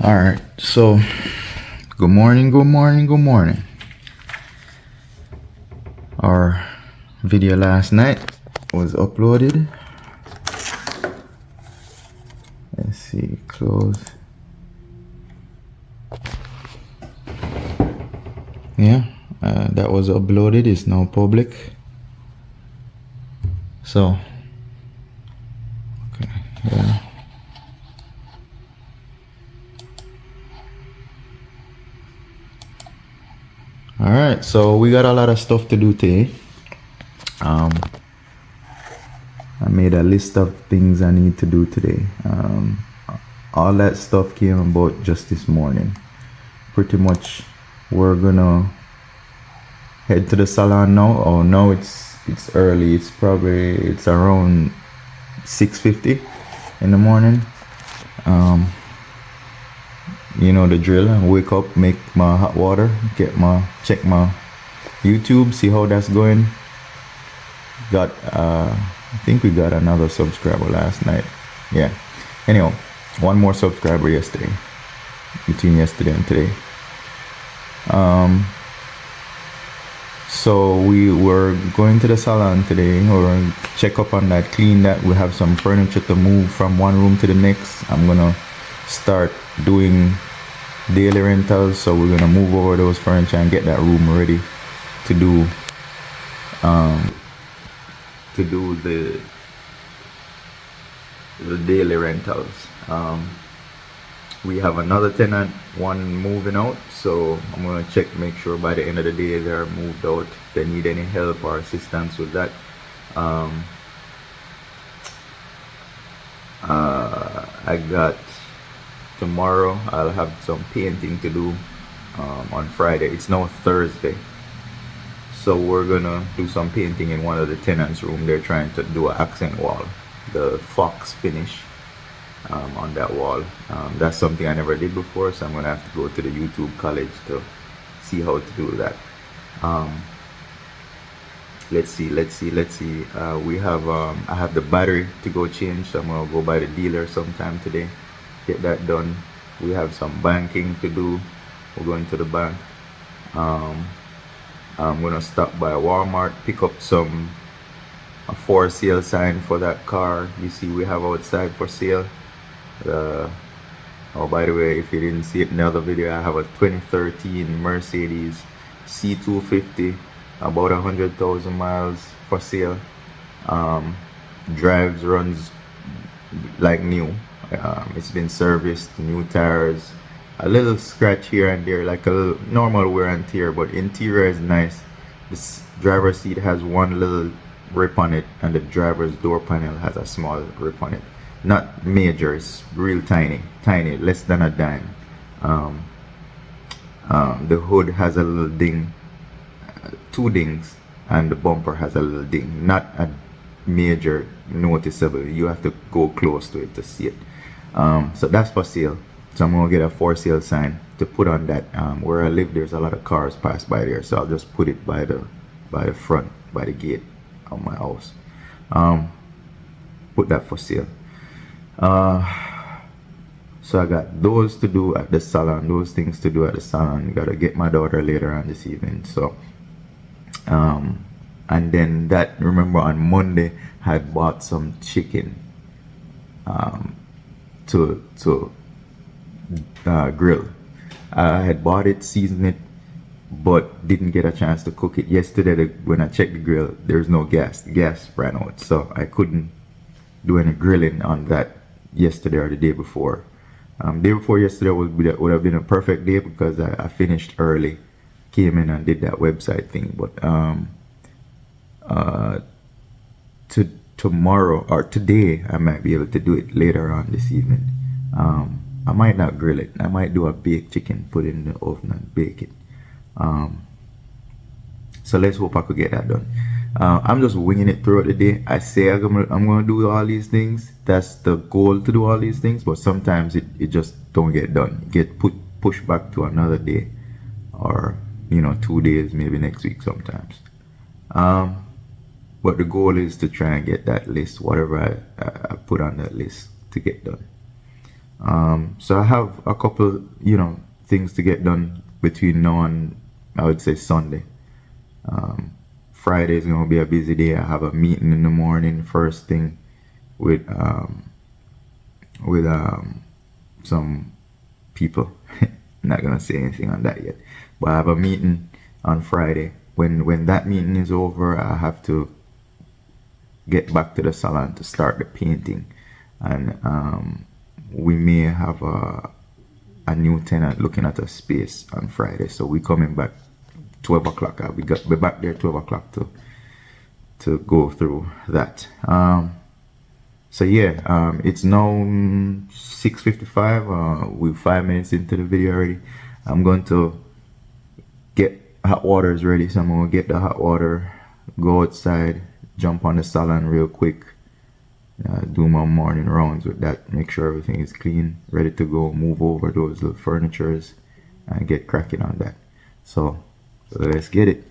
All right, so good morning. Our video last night was uploaded. Let's see, close. Yeah, that was uploaded. It's now public. So, okay, yeah. All right, so we got a lot of stuff to do today. I made a list of things I need to do today. All that stuff came about just this morning. Pretty much, we're gonna head to the salon now. Oh no, it's early. It's around 6:50 in the morning. You know the drill. I wake up, make my hot water, check my YouTube, see how that's going. Got I think we got another subscriber last night. Yeah. Anyhow, one more subscriber yesterday. Between yesterday and today. So we were going to the salon today, or check up on that, clean that. We have some furniture to move from one room to the next. I'm gonna start doing daily rentals, so we're gonna move over those furniture and get that room ready to do the daily rentals. We have another tenant, one moving out, so I'm gonna check, make sure by the end of the day they're moved out. If they need any help or assistance with that. I got tomorrow, I'll have some painting to do on Friday. It's now Thursday, so we're gonna do some painting in one of the tenants' room. They're trying to do an accent wall, the fox finish on that wall. That's something I never did before, so I'm gonna have to go to the YouTube college to see how to do that. Let's see. We have I have the battery to go change, so I'm gonna go by the dealer sometime today, get that done. We have some banking to do. We're going to the bank. I'm gonna stop by Walmart, pick up a for sale sign for that car you see we have outside for sale. Oh, by the way, if you didn't see it in the other video, I have a 2013 Mercedes C250, about 100,000 miles for sale. Runs like new. It's been serviced, new tires, a little scratch here and there, like a little normal wear and tear, but interior is nice. This driver's seat has one little rip on it, and the driver's door panel has a small rip on it. Not major, it's real tiny, less than a dime. The hood has a little ding, two dings, and the bumper has a little ding. Not a major noticeable. You have to go close to it to see it. So that's for sale. So I'm gonna get a for sale sign to put on that. Where I live, there's a lot of cars pass by there, so I'll just put it by the front, by the gate of my house. Put that for sale. So I got those to do at the salon, those things to do at the salon. Gotta get my daughter later on this evening. So and then that, remember on Monday I had bought some chicken to grill. I had bought it, seasoned it, but didn't get a chance to cook it yesterday. When I checked the grill, there's no gas. The gas ran out, so I couldn't do any grilling on that yesterday or the day before. Day before yesterday would have been a perfect day, because I finished early, came in and did that website thing. But tomorrow or today, I might be able to do it later on this evening. I might not grill it. I might do a baked chicken, put it in the oven and bake it. So let's hope I could get that done. I'm just winging it throughout the day. I say I'm gonna do all these things. That's the goal, to do all these things, but sometimes it just don't get done. Get pushed back to another day, or 2 days, maybe next week sometimes. But the goal is to try and get that list, whatever I put on that list, to get done. So I have a couple, things to get done between now and, I would say, Sunday. Friday is gonna be a busy day. I have a meeting in the morning, first thing, with some people. Not gonna say anything on that yet, but I have a meeting on Friday. When that meeting is over, I have to get back to the salon to start the painting, and we may have a new tenant looking at a space on Friday, so we coming back 12 o'clock. I'll be back there 12 o'clock to go through that. So yeah, it's now 6:55. We're 5 minutes into the video already. I'm going to get hot waters ready, so I'm gonna get the hot water, go outside, jump on the salon real quick, do my morning rounds with that, make sure everything is clean, ready to go, move over those little furnitures and get cracking on that. So let's get it.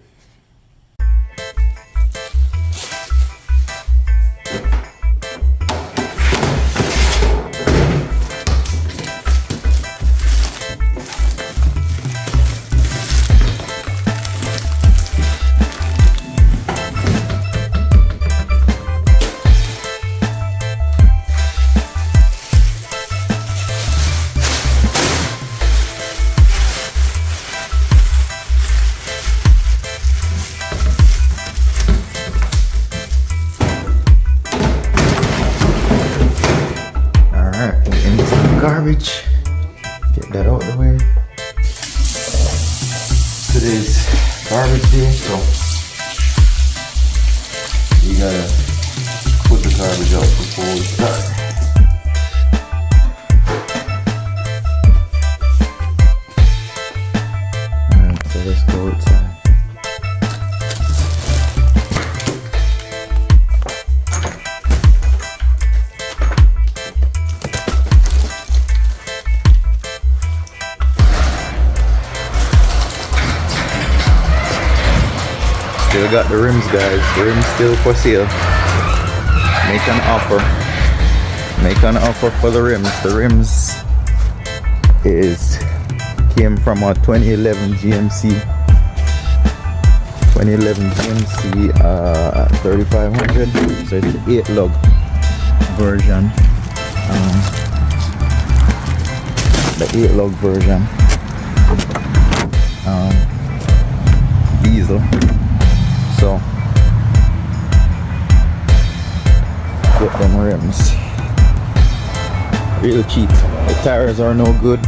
Garbage, get that out of the way. Today's garbage day, so you gotta put the garbage out before we start. Alright, so let's go outside. Still got the rims, guys. The rims still for sale. Make an offer. Make an offer for the rims. The rims came from a 2011 GMC. 2011 GMC 3500. So it's the 8-lug version. The 8-lug version. Diesel. So get them rims. Real cheap. The tires are no good.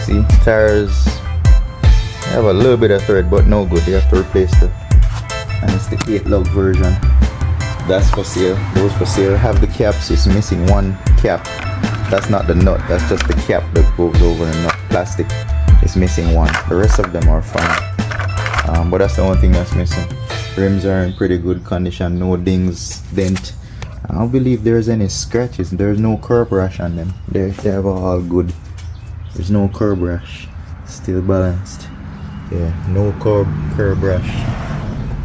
See, tires have a little bit of thread, but no good. You have to replace them. And it's the 8-lug version. That's for sale. Those for sale. Have the caps. It's missing one cap. That's not the nut. That's just the cap that goes over the nut. Plastic. It's missing one. The rest of them are fine. But that's the only thing that's missing. Rims are in pretty good condition. No dings, dent. I don't believe there's any scratches. There's no curb rash on them. They have all good. There's no curb rash. Still balanced. Yeah, no curb rash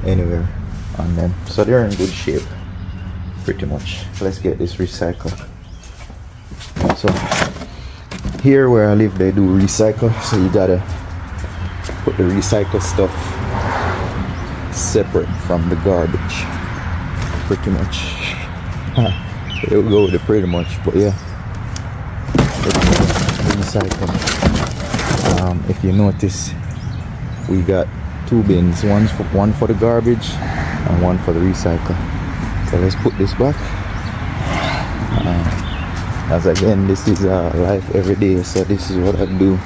anywhere on them. So they're in good shape. Pretty much. Let's get this recycled. So here where I live, they do recycle. So you gotta put the recycle stuff separate from the garbage, pretty much. It'll go with it pretty much, but yeah, recycle. If you notice, we got two bins, one for the garbage and one for the recycle. So let's put this back. As again, this is life every day, so this is what I do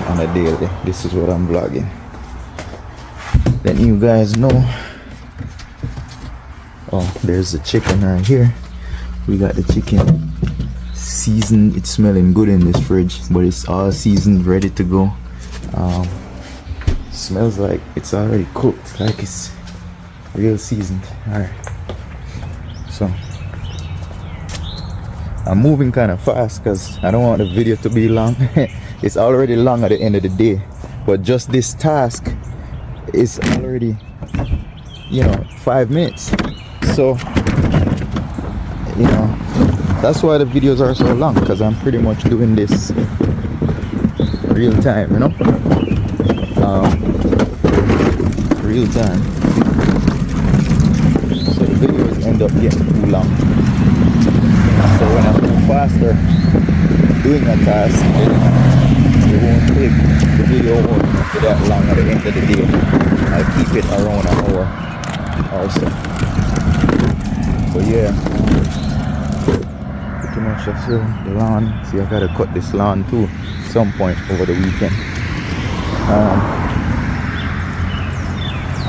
on a daily. This is what I'm vlogging. Then you guys know. Oh, there's the chicken right here. We got the chicken seasoned. It's smelling good in this fridge, but it's all seasoned, ready to go. Smells like it's already cooked, like it's real seasoned. All right, so I'm moving kind of fast because I don't want the video to be long. It's already long at the end of the day, but just this task is already, 5 minutes. So That's why the videos are so long, because I'm pretty much doing this real time, you know. Real time. So the videos end up getting too long. So when I go faster doing a task, it won't take, the video won't be that long at the end of the day. I'll keep it around an hour or so. So yeah, pretty much that's the lawn. See, I gotta cut this lawn too some point over the weekend.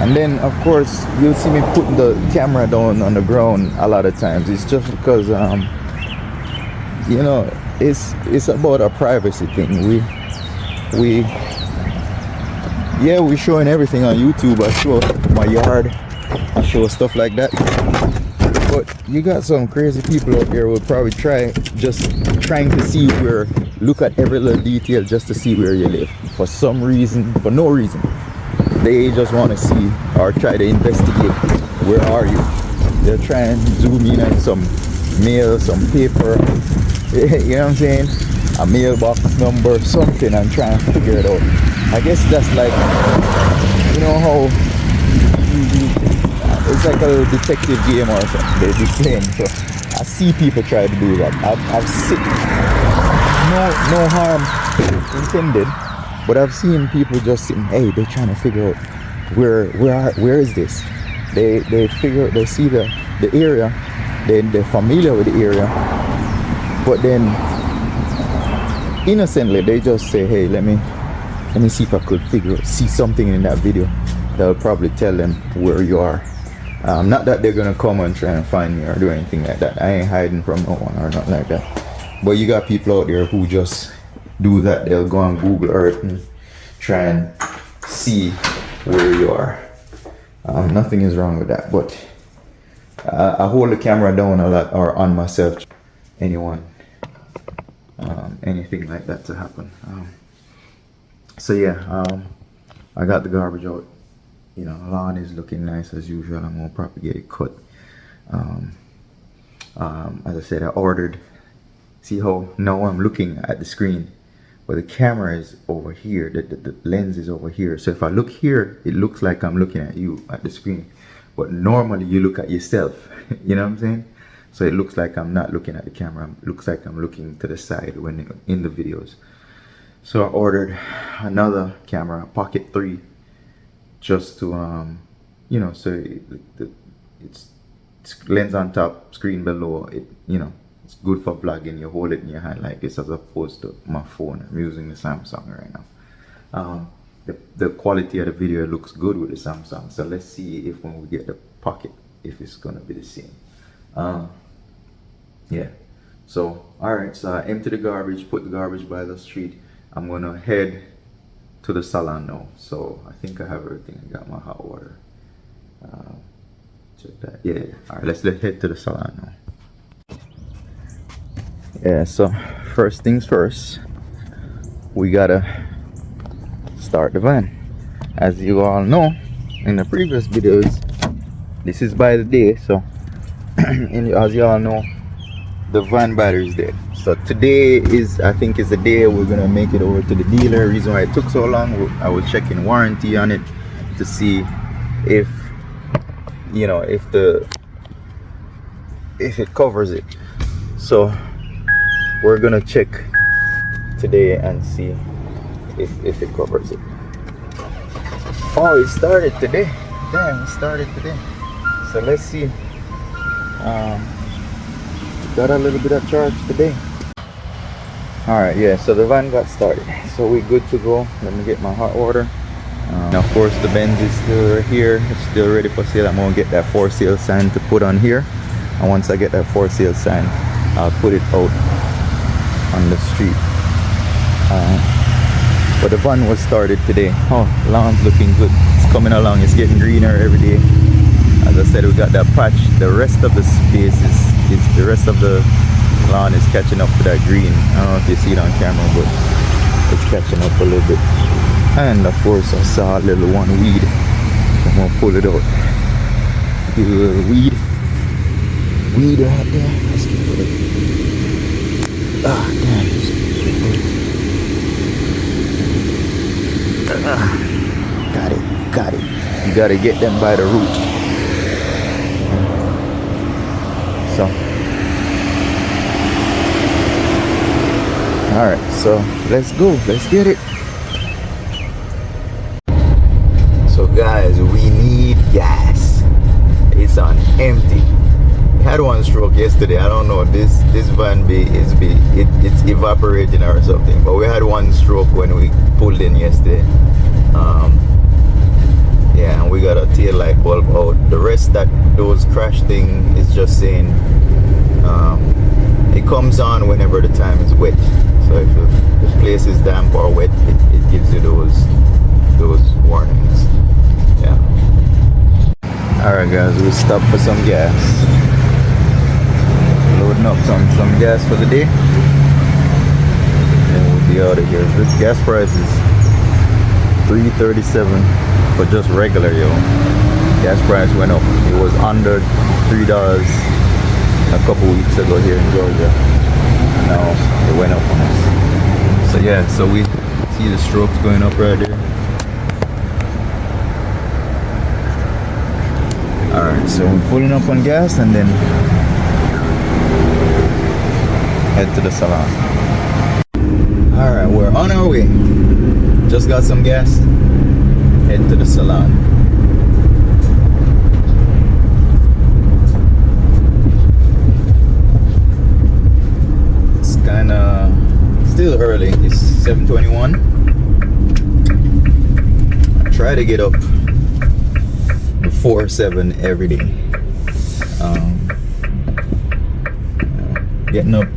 And then of course you'll see me putting the camera down on the ground a lot of times. It's just because you know, it's about a privacy thing. We're showing everything on YouTube. I show my yard, I show stuff like that. But you got some crazy people out there who will probably trying to see where, look at every little detail just to see where you live. For some reason, for no reason. They just want to see or try to investigate, where are you? They're trying to zoom in on some mail, some paper, you know what I'm saying? A mailbox number, something, and trying to figure it out. I guess that's like, you know how it's like a little detective game or something they be playing. So I see people try to do that. I've seen no harm intended, but I've seen people just sitting, hey, they're trying to figure out where is this? They see the area, they're familiar with the area, but then innocently they just say, hey, let me see if I could see something in that video that'll probably tell them where you are. Not that they're gonna come and try and find me or do anything like that. I ain't hiding from no one or nothing like that. But you got people out there who just do that. They'll go on Google Earth and try and see where you are. Nothing is wrong with that, but I hold the camera down a lot, or on myself, anything like that to happen. So yeah, I got the garbage out. You know, lawn is looking nice as usual. I'm gonna probably get it cut. As I said, I ordered. See how now I'm looking at the screen, but the camera is over here. The lens is over here. So if I look here, it looks like I'm looking at you at the screen. But normally you look at yourself. You know what I'm saying? So it looks like I'm not looking at the camera. It looks like I'm looking to the side when in the videos. So I ordered another camera, Pocket 3. Just to you know, so it's lens on top, screen below. It, you know, it's good for vlogging. You hold it in your hand like this, as opposed to my phone. I'm using the Samsung right now. The quality of the video looks good with the Samsung. So let's see if when we get the Pocket, if it's gonna be the same. Yeah. So alright. So I empty the garbage, put the garbage by the street. I'm gonna head to the salon now. So I think I have everything. I got my hot water. Check that. Yeah. All right, let's head to the salon now. Yeah, so first things first, we gotta start the van. As you all know in the previous videos, this is by the day. So as you all know, the van battery is dead. So today is, I think, is the day we're gonna make it over to the dealer. Reason why it took so long, I was checking warranty on it to see if, you know, if it covers it. So we're gonna check today and see if it covers it. Oh, it started today. Damn, it started today. So let's see. Got a little bit of charge today. Alright, yeah, so the van got started, so we're good to go. Let me get my hot water. Now of course the Benz is still here, it's still ready for sale. I'm gonna get that for sale sign to put on here, and once I get that for sale sign, I'll put it out on the street. But the van was started today. Oh, lawn's looking good. It's coming along, it's getting greener every day. As I said, we got that patch. The rest of the space is the rest of the lawn is catching up to that green. I don't know if you see it on camera, but it's catching up a little bit. And of course I saw a little one weed. I'm gonna pull it out. See a little weed right there. Let's get rid of it. Ah, got it. You gotta get them by the root. So, all right. So let's go. Let's get it. So guys, we need gas. It's on empty. We had one stroke yesterday. I don't know, this van it's evaporating or something, but we had one stroke when we pulled in yesterday. Yeah, and we got a tail light bulb out. The rest, that those crash thing is just saying it comes on whenever the time is wet. So if the place is damp or wet, it gives you those warnings. Yeah. Alright guys, we stopped for some gas. Loading up some gas for the day. And we'll be out of here. This gas price is $3.37 for just regular, yo. Gas price went up. It was under $3 a couple weeks ago here in Georgia. And now it went up on us. So yeah, so we see the strokes going up right there. Alright, so we're pulling up on gas and then head to the salon. Alright, we're on our way. Just got some gas. Head to the salon. It's kinda still early. It's 7:21. I try to get up before 7 every day. Getting up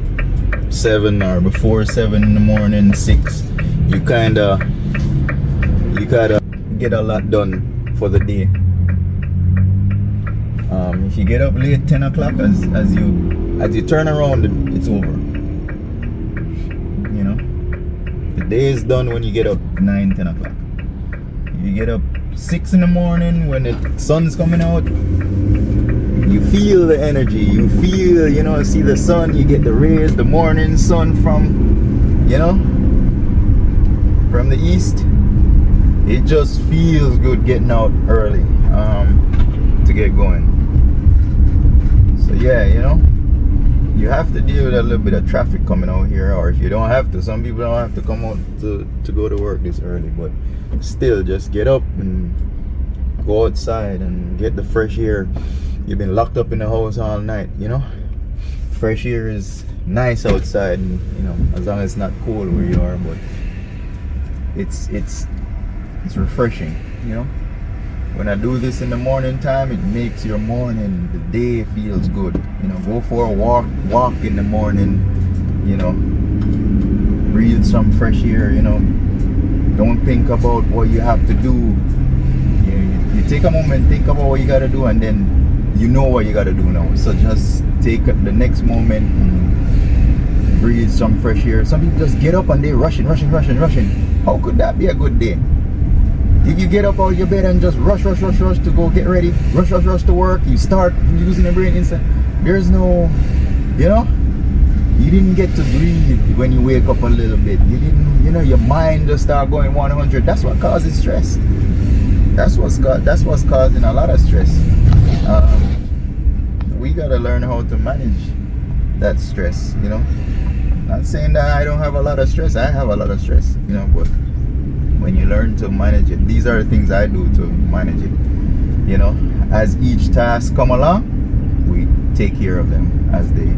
7 or before 7 in the morning, 6, you kinda get a lot done for the day. If you get up late, 10 o'clock, as you turn around, it's over. You know, the day is done when you get up 9, 10 o'clock. If you get up 6 in the morning when the sun's coming out, you feel the energy, you feel, see the sun, you get the rays, the morning sun from the east. It just feels good getting out early to get going. So yeah, you have to deal with a little bit of traffic coming out here, or if you don't have to, some people don't have to come out to go to work this early, but still, just get up and go outside and get the fresh air. You've been locked up in the house all night, fresh air is nice outside, and as long as it's not cold where you are, but it's refreshing. When I do this in the morning time, it makes your morning, the day feels good. Go for a walk in the morning, breathe some fresh air. Don't think about what you have to do. You take a moment, think about what you got to do, and then you know what you got to do now. So just take the next moment and breathe some fresh air. Some people just get up and they rushing. How could that be a good day? If you get up out of your bed and just rush to go get ready, rush to work, you start using your brain inside. There's no, you didn't get to breathe when you wake up a little bit. You didn't, your mind just start going 100. That's what causes stress. That's what's causing a lot of stress. We gotta learn how to manage that stress. Not saying that I don't have a lot of stress. I have a lot of stress. But when you learn to manage it, these are the things I do to manage it. As each task come along, we take care of them as they.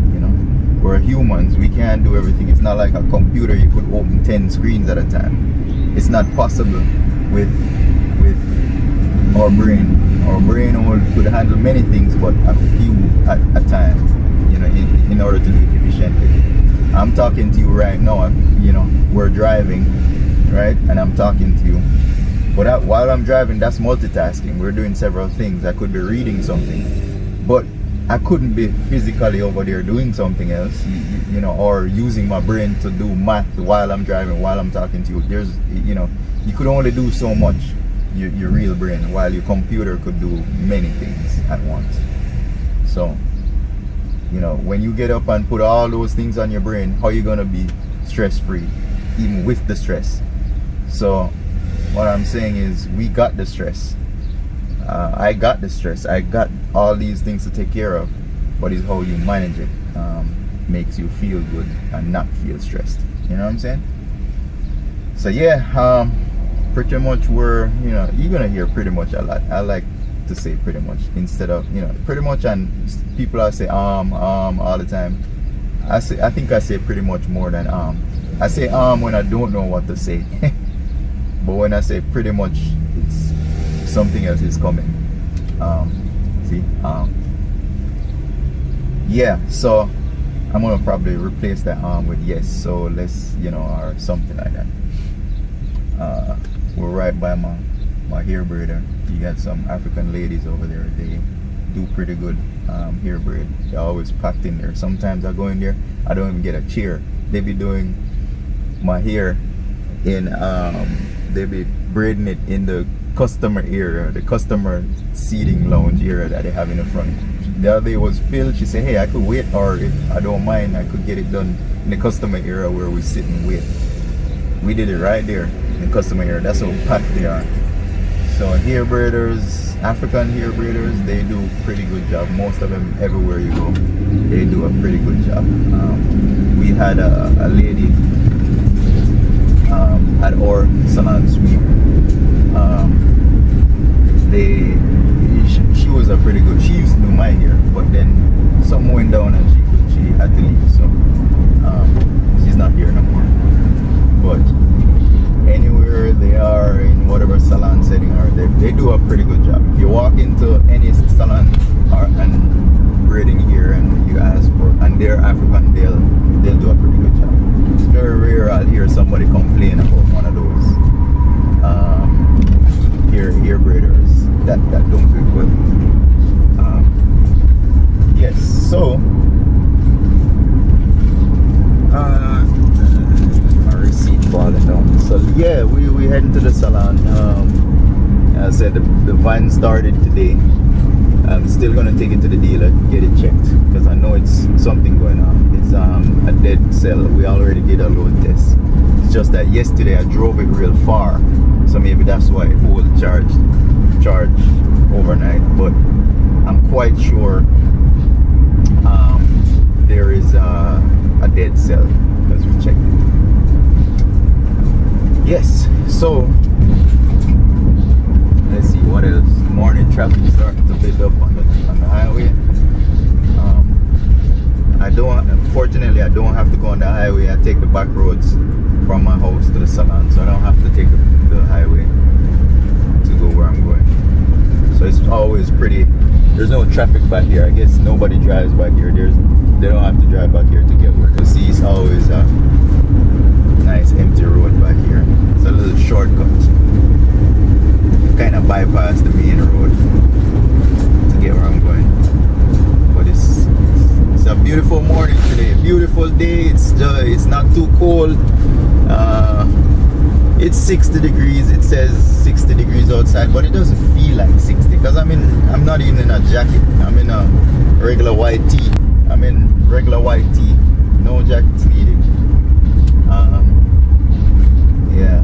We're humans. We can't do everything. It's not like a computer. You could open 10 screens at a time. It's not possible with our brain. Our brain could handle many things, but a few at a time, in order to do it efficiently. I'm talking to you right now, we're driving, right? And I'm talking to you. But while I'm driving, that's multitasking. We're doing several things. I could be reading something, but I couldn't be physically over there doing something else, or using my brain to do math while I'm driving, while I'm talking to you. There's, you could only do so much, your real brain, while your computer could do many things at once. So You know, when you get up and put all those things on your brain, how you gonna be stress free, even with the stress? So what I'm saying is, we got the stress. I got the stress. I got all these things to take care of, but it's how you manage it makes you feel good and not feel stressed. You know what I'm saying? So yeah, pretty much we're, you know, you're gonna hear pretty much a lot. I like to say pretty much instead of, you know, pretty much, and people I say all the time. I think I say pretty much more than I say when I don't know what to say. But when I say pretty much, it's something else is coming. See, yeah, so I'm gonna probably replace that with yes, so let's, you know, or something like that. We're right by my hair braider. You got some African ladies over there. They do pretty good hair braid. They're always packed in there. Sometimes I go in there, I don't even get a chair. They be doing my hair in they be braiding it in the customer area, the customer seating lounge area that they have in the front. The other day was Phil. She said, hey, I could wait, or if I don't mind, I could get it done in the customer area where we sit and wait. We did it right there in the customer area. That's how packed they are. So hair braiders, African hair braiders, they do a pretty good job. Most of them, everywhere you go, they do a pretty good job. We had a lady at our salon suite. She was a pretty good. She used to do my hair, but then something went down and she had to leave. So she's not here no more. But anywhere they are, in whatever salon setting are, they do a pretty good job. If you walk into any salon and braiding here and you ask for, and they're African, they'll do a pretty good job. It's very rare I'll hear somebody complain about one of those hair braiders that don't do good. Yes, so my receipt falling down. So yeah, we heading to the salon. As I said, the van started today. I'm still gonna take it to the dealer, get it checked, because I know it's something going on. It's a dead cell. We already did a load test. It's just that yesterday I drove it real far, so maybe that's why it will charge overnight. But I'm quite sure there is a dead cell because we checked it. Yes, so let's see what else. Morning traffic starting to build up on the highway. Fortunately, I don't have to go on the highway. I take the back roads from my house to the salon, so I don't have to take the highway to go where I'm going. So it's always pretty. There's no traffic back here. I guess nobody drives back here. They don't have to drive back here to get where. You see, it's always a nice empty road back here. It's a little shortcut. Kind of bypass the main road to get where I'm going. But it's a beautiful morning today. Beautiful day. It's not too cold. It's 60 degrees. It says 60 degrees outside, but it doesn't feel like 60 because I'm not even in a jacket. I'm in a regular white tee. No jackets needed. Yeah.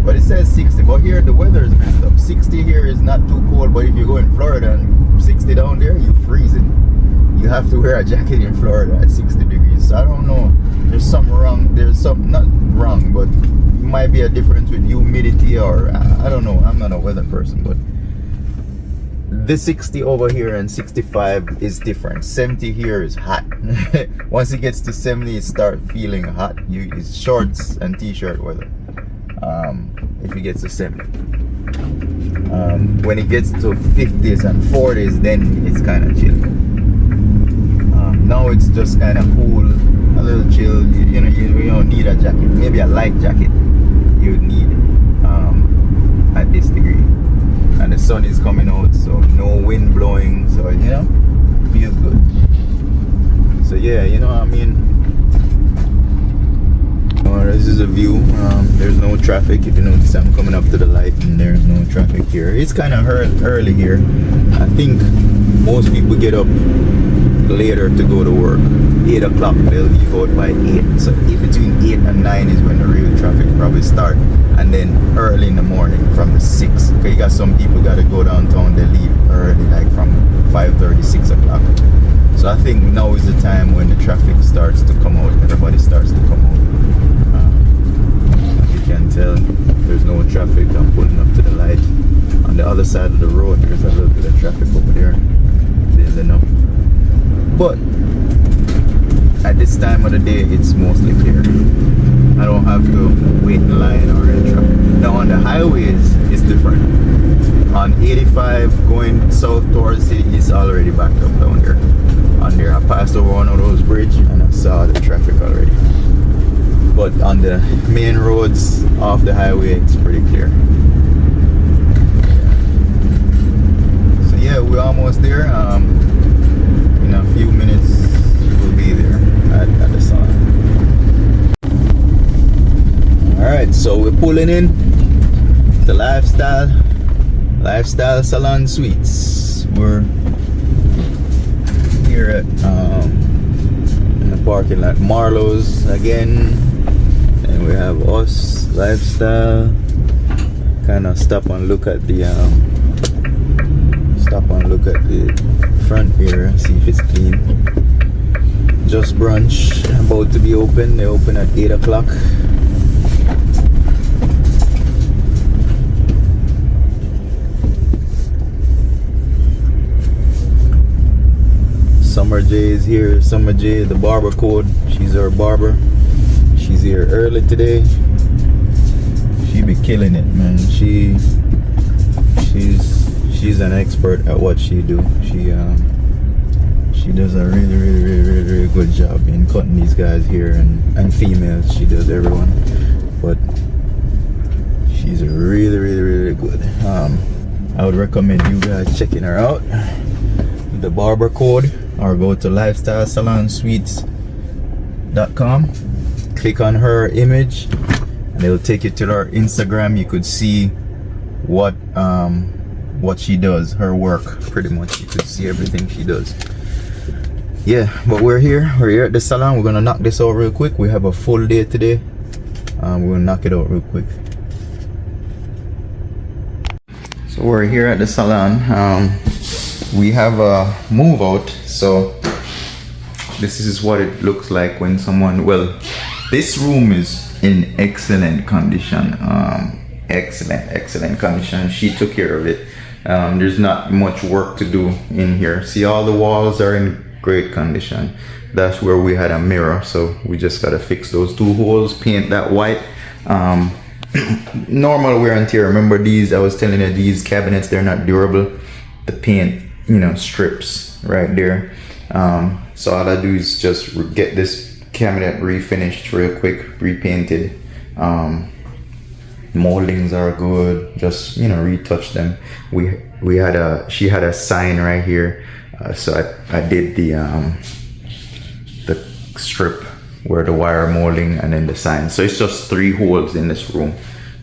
But it says 60, but here the weather is messed up. 60 here is not too cold, but if you go in Florida and 60 down there, you're freezing. You have to wear a jacket in Florida at 60 degrees. So I don't know. There's something wrong. There's something not wrong, but it might be a difference with humidity, or I don't know. I'm not a weather person, but the 60 over here and 65 is different. 70 here is hot. Once it gets to 70, it starts feeling hot. It's shorts and t-shirt weather. If it gets to 70, when it gets to 50s and 40s, then it's kind of chill. Now it's just kind of cool, a little chill. You don't need a jacket. Maybe a light jacket you'd need at this degree. And the sun is coming out, so no wind blowing, so feels good. So yeah, I mean, this is a view. There's no traffic. If you notice, I'm coming up to the light and there's no traffic here. It's kind of early here. I think most people get up later to go to work. 8 o'clock, they'll leave out by 8. So between 8 and 9 is when the real traffic probably start. And then early in the morning from the 6. Okay, you got some people got to go downtown, they leave early, like from 5:30, 6 o'clock. So I think now is the time when the traffic starts to come out. Everybody starts to come out. As you can tell, there's no traffic. I'm pulling up to the light. On the other side of the road, there's a little bit of traffic over there. Building up. But at this time of the day, it's mostly clear. I don't have to wait in line or in traffic. Now on the highways, it's different. On 85 going south towards the city, it's already backed up down there. On there, I passed over one of those bridges and I saw the traffic already. But on the main roads off the highway, it's pretty clear. So yeah, we're almost there. In a few minutes, we'll be there at the salon. Alright, so we're pulling in the Lifestyle Salon Suites. We're here at in the parking lot Marlowe's again, and we have us Lifestyle. Kind of stop and look at the front area, see if it's clean. Just brunch, about to be open. They open at 8 o'clock. Summer J is here. Summer J, the barber code. She's our barber. She's here early today. She be killing it, man. She's an expert at what she do. She does a really good job in cutting these guys here and females. She does everyone, but she's really good. I would recommend you guys checking her out. The barber code, or go to lifestylesalonsuites.com, click on her image and it'll take you to her Instagram. You could see what she does, her work, pretty much. You could see everything she does. Yeah, but we're here at the salon. We're gonna knock this out real quick. We have a full day today. We're gonna knock it out real quick. So we're here at the salon. We have a move out, so this is what it looks like when someone, well, this room is in excellent condition. Excellent condition. She took care of it. There's not much work to do in here. See, all the walls are in great condition. That's where we had a mirror, so we just gotta fix those 2 holes, paint that white. Normal wear and tear. Remember these, I was telling you, these cabinets, they're not durable. The paint, strips right there. So all I do is just get this cabinet refinished real quick, repainted. Moldings are good, just retouch them. She had a sign right here, so I did the strip where the wire molding and then the sign. So it's just 3 holes in this room.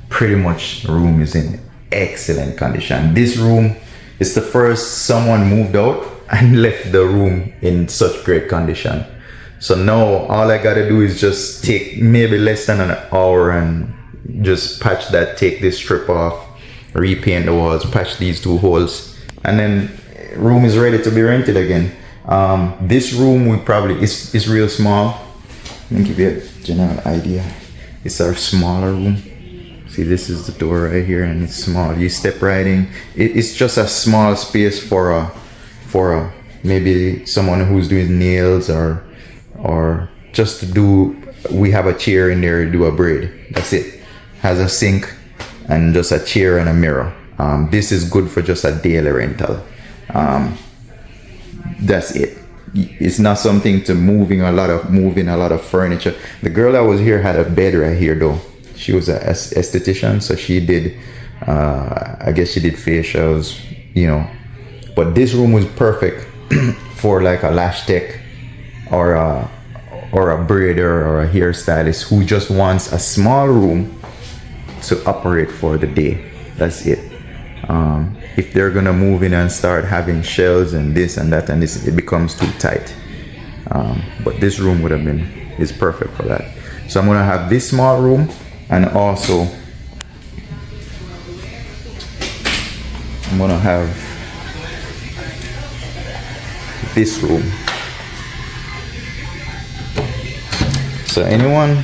Pretty much the room is in excellent condition. This room is the first someone moved out and left the room in such great condition. So now all I gotta do is just take maybe less than an hour and just patch that, take this strip off, repaint the walls, patch these 2 holes, and then room is ready to be rented again. This room we probably is real small. Let me give you a general idea. It's our smaller room. See, this is the door right here, and it's small. You step right in. It's just a small space for maybe someone who's doing nails or just to do. We have a chair in there to do a braid. That's it. Has a sink and just a chair and a mirror. This is good for just a daily rental. That's it. It's not something to moving a lot of furniture. The girl that was here had a bed right here though. She was an esthetician, so she did I guess she did facials, but this room was perfect for like a lash tech or a braider or a hairstylist who just wants a small room to operate for the day. That's it. If they're gonna move in and start having shelves and this and that and this, it becomes too tight. But this room would have been is perfect for that. So I'm gonna have this small room, and also I'm gonna have this room. So anyone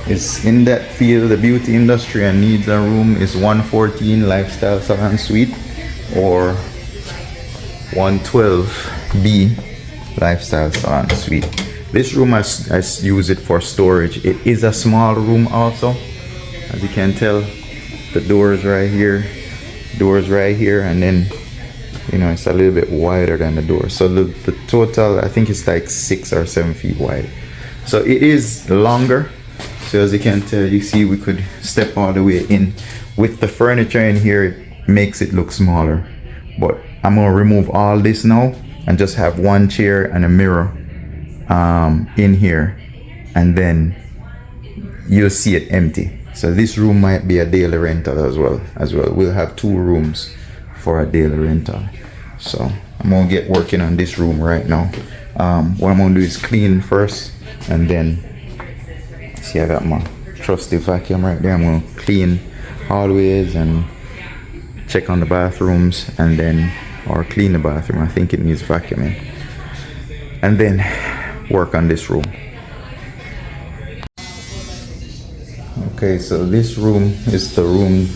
is in that field, the beauty industry, and needs a room, is 114 Lifestyle Salon Suite or 112B Lifestyle Salon Suite. This room I use it for storage. It is a small room also, as you can tell. The doors right here, and then it's a little bit wider than the door. So the total, I think it's like 6 or 7 feet wide. So it is longer. So as you can tell, you see we could step all the way in. With the furniture in here, it makes it look smaller. But I'm gonna remove all this now and just have one chair and a mirror in here, and then you'll see it empty. So this room might be a daily rental as well. We'll have 2 rooms for a daily rental. So I'm gonna get working on this room right now. What I'm gonna do is clean first, and then see, I got my trusty vacuum right there. I'm gonna clean hallways and check on the bathrooms, and then clean the bathroom. I think it needs vacuuming, and then work on this room. Okay, so this room is the room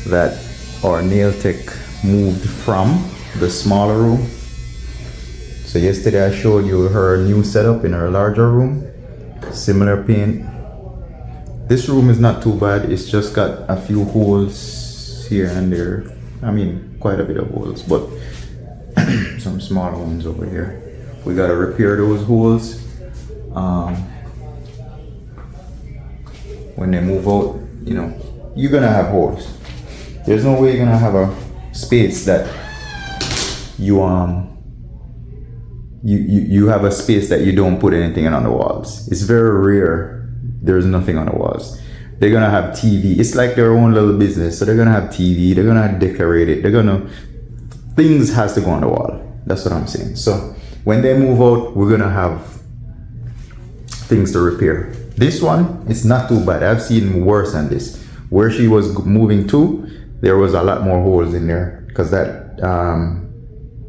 that our nail tech moved from the smaller room. So yesterday I showed you her new setup in her larger room, similar paint. This room is not too bad. It's just got a few holes here and there. I mean, quite a bit of holes, but some small ones over here. We gotta repair those holes. When they move out, you're gonna have holes. There's no way you're gonna have a space that you have a space that you don't put anything on the walls. It's very rare there's nothing on the walls. They're gonna have TV. It's like their own little business. So they're gonna have TV, they're gonna decorate it, things has to go on the wall. That's what I'm saying. So when they move out, we're gonna have things to repair. This one is not too bad. I've seen worse than this. Where she was moving to, there was a lot more holes in there because that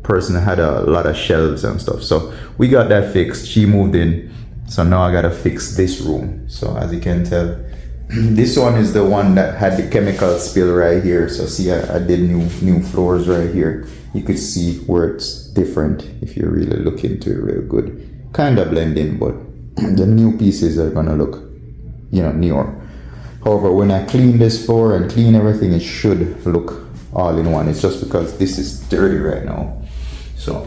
person had a lot of shelves and stuff. So we got that fixed. She moved in. So now I gotta fix this room. So as you can tell, this one is the one that had the chemical spill right here. So see, I did new floors right here. You could see where it's different if you really look into it real good. Kind of blending, but the new pieces are gonna look, newer. However, when I clean this floor and clean everything, it should look all in one. It's just because this is dirty right now. So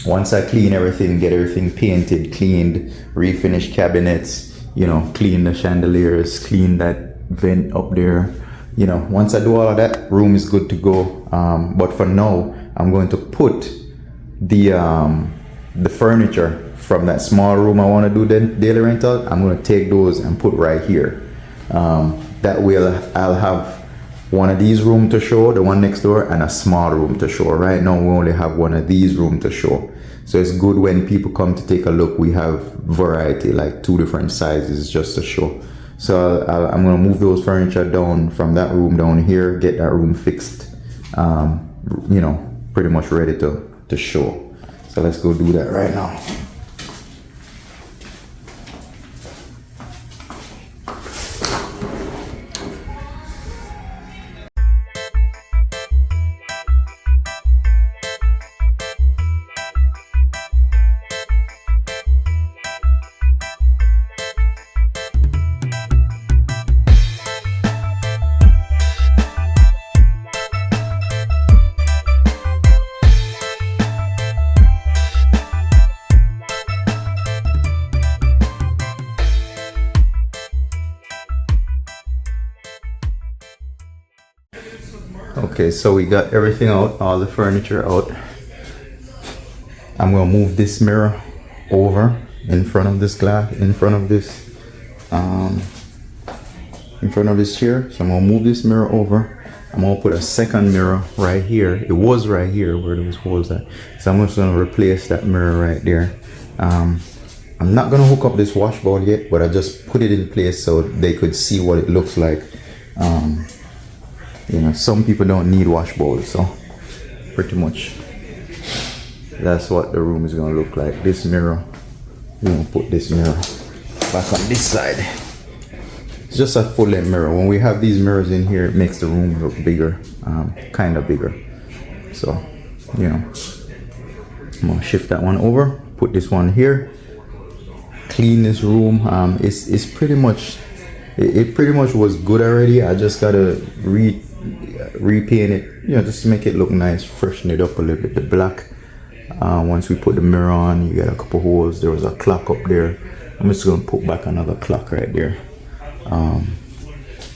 once I clean everything, get everything painted, cleaned, refinish cabinets, clean the chandeliers, clean that vent up there. Once I do all of that, room is good to go. But for now, I'm going to put the furniture from that small room I want to do the daily rental. I'm going to take those and put right here. That way I'll have one of these rooms to show, the one next door, and a small room to show. Right now we only have one of these rooms to show. So it's good when people come to take a look, we have variety, like 2 different sizes just to show. So I'm gonna move those furniture down from that room down here, get that room fixed, pretty much ready to show. So let's go do that right now. Okay, so we got everything out, all the furniture out. I'm gonna move this mirror over in front of this glass, in front of this chair. So I'm gonna move this mirror over. I'm gonna put a second mirror right here. It was right here where those holes at. So I'm just gonna replace that mirror right there. I'm not gonna hook up this washboard yet, but I just put it in place so they could see what it looks like. You know, some people don't need washboards, so pretty much that's what the room is gonna look like. This mirror, we're gonna put this mirror back on this side. It's just a full length mirror. When we have these mirrors in here, it makes the room look bigger, kind of bigger. So, you know, I'm gonna shift that one over, put this one here, clean this room. It's pretty much, it pretty much was good already. I just gotta repaint it, you know, just to make it look nice, freshen it up a little bit. The black, once we put the mirror on, you got a couple holes. There was a clock up there. I'm just gonna put back another clock right there.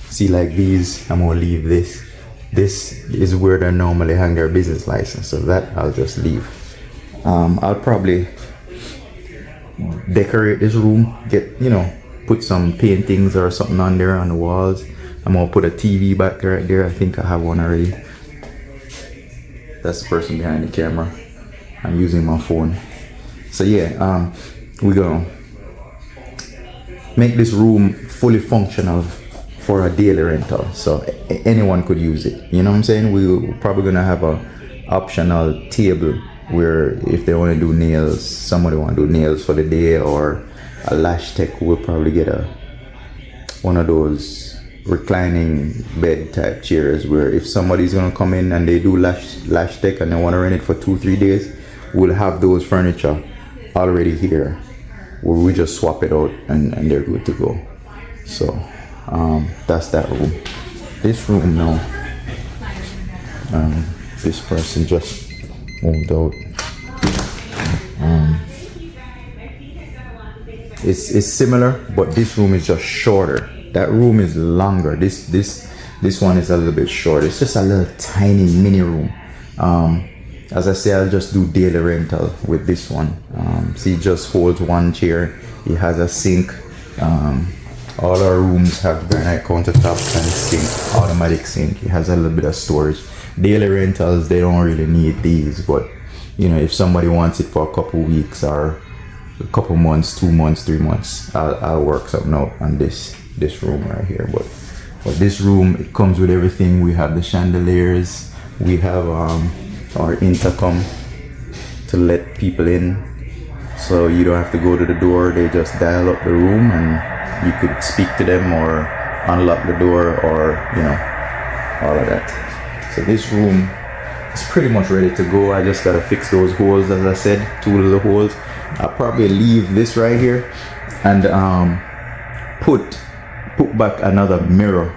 See, like these, I'm gonna leave this. This is where they normally hang their business license, so that I'll just leave. I'll probably decorate this room, get, you know, put some paintings or something on there on the walls. I'm gonna put a TV back right there. I think I have one already. That's the person behind the camera. I'm using my phone. So yeah, we're gonna make this room fully functional for a daily rental, so anyone could use it. You know what I'm saying? We're probably gonna have a optional table where if they want to do nails, somebody want to do nails for the day, or a lash tech, we'll probably get one of those reclining bed type chairs where if somebody's gonna come in and they do lash tech and they want to rent it for 2-3 days, we'll have those furniture already here where we just swap it out and they're good to go. So that's that room. This room now, this person just moved out. It's similar, but this room is just shorter. That room is longer. This one is a little bit short. It's just a little tiny mini room. As I say, I'll just do daily rental with this one. See, it just holds one chair. It has a sink. All our rooms have granite countertops and sink, automatic sink. It has a little bit of storage. Daily rentals, they don't really need these, but you know, if somebody wants it for a couple weeks or a couple months, 2 months, 3 months, I'll work something out on this room right here. But this room, it comes with everything. We have the chandeliers. We have our intercom to let people in, so you don't have to go to the door. They just dial up the room and you could speak to them or unlock the door, or you know, all of that. So this room is pretty much ready to go. I just gotta fix those holes, as I said, 2 little holes. I'll probably leave this right here and put back another mirror.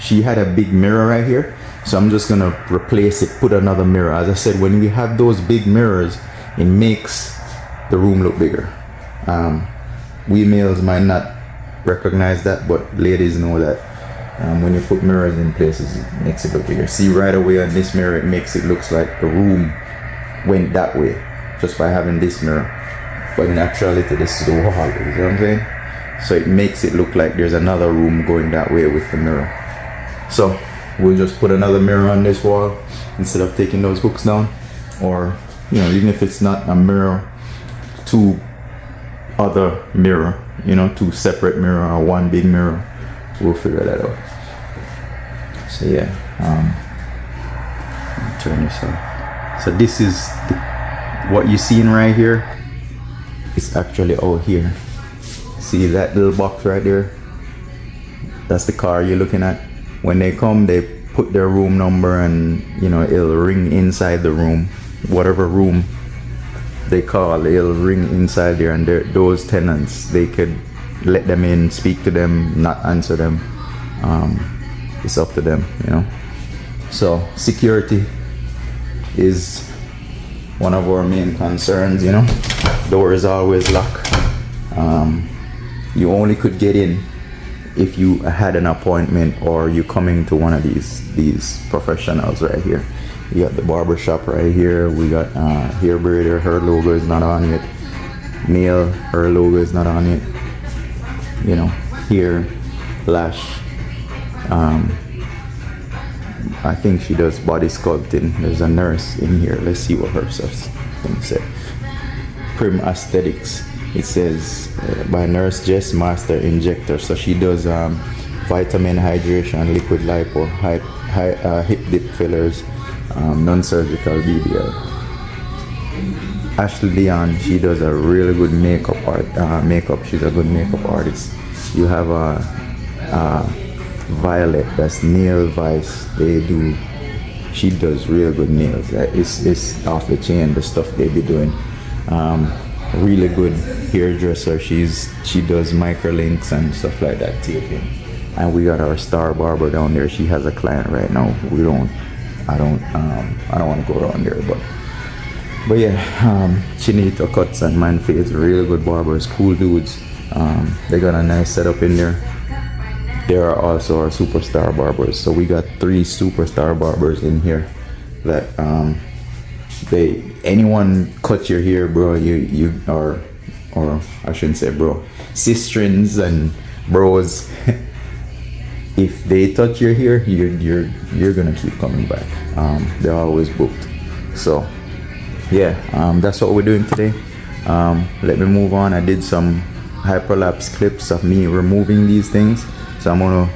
She had a big mirror right here, so I'm just gonna replace it, put another mirror. As I said, when we have those big mirrors, it makes the room look bigger. We males might not recognize that, but ladies know that when you put mirrors in places, it makes it look bigger. See, right away on this mirror, it makes it looks like the room went that way just by having this mirror, but in actuality this is the wall. You know what I'm saying? So it makes it look like there's another room going that way with the mirror. So we'll just put another mirror on this wall instead of taking those hooks down, or you know, even if it's not a mirror, 2 other mirror, you know, 2 separate mirror or 1 big mirror. We'll figure that out. So yeah, turn this off. So this is what you're seeing right here. It's actually out here. See that little box right there? That's the car you're looking at. When they come, they put their room number and you know, it'll ring inside the room. Whatever room they call, it'll ring inside there, and those tenants, they could let them in, speak to them, not answer them. It's up to them, you know. So security is one of our main concerns, you know. Door is always locked. You only could get in if you had an appointment or you coming to one of these professionals right here. You got the barber shop right here. We got hair braider. Her logo is not on it. Nail, her logo is not on it. You know, here, lash, I think she does body sculpting. There's a nurse in here. Let's see what her thing said. Prim Aesthetics. It says by Nurse Jess Master Injector. So she does vitamin hydration, liquid lipo, hip dip fillers, non-surgical BBL. Ashley Leon, she does a really good makeup. She's a good makeup artist. You have Violet, that's Nail Vice. She does real good nails. It's off the chain, the stuff they be doing. Really good hairdresser. She does microlinks and stuff like that, taping. And we got our star barber down there. She has a client right now. I don't want to go around there, but yeah, Chinito Cuts and Man Fades, really good barbers, cool dudes. They got a nice setup in there. There are also our superstar barbers. So we got 3 superstar barbers in here that anyone cut your hair, bro, you or I shouldn't say bro, sistrins and bros. If they touch your hair, you're gonna keep coming back. They're always booked. So yeah, that's what we're doing today. Let me move on. I did some hyperlapse clips of me removing these things. So I'm gonna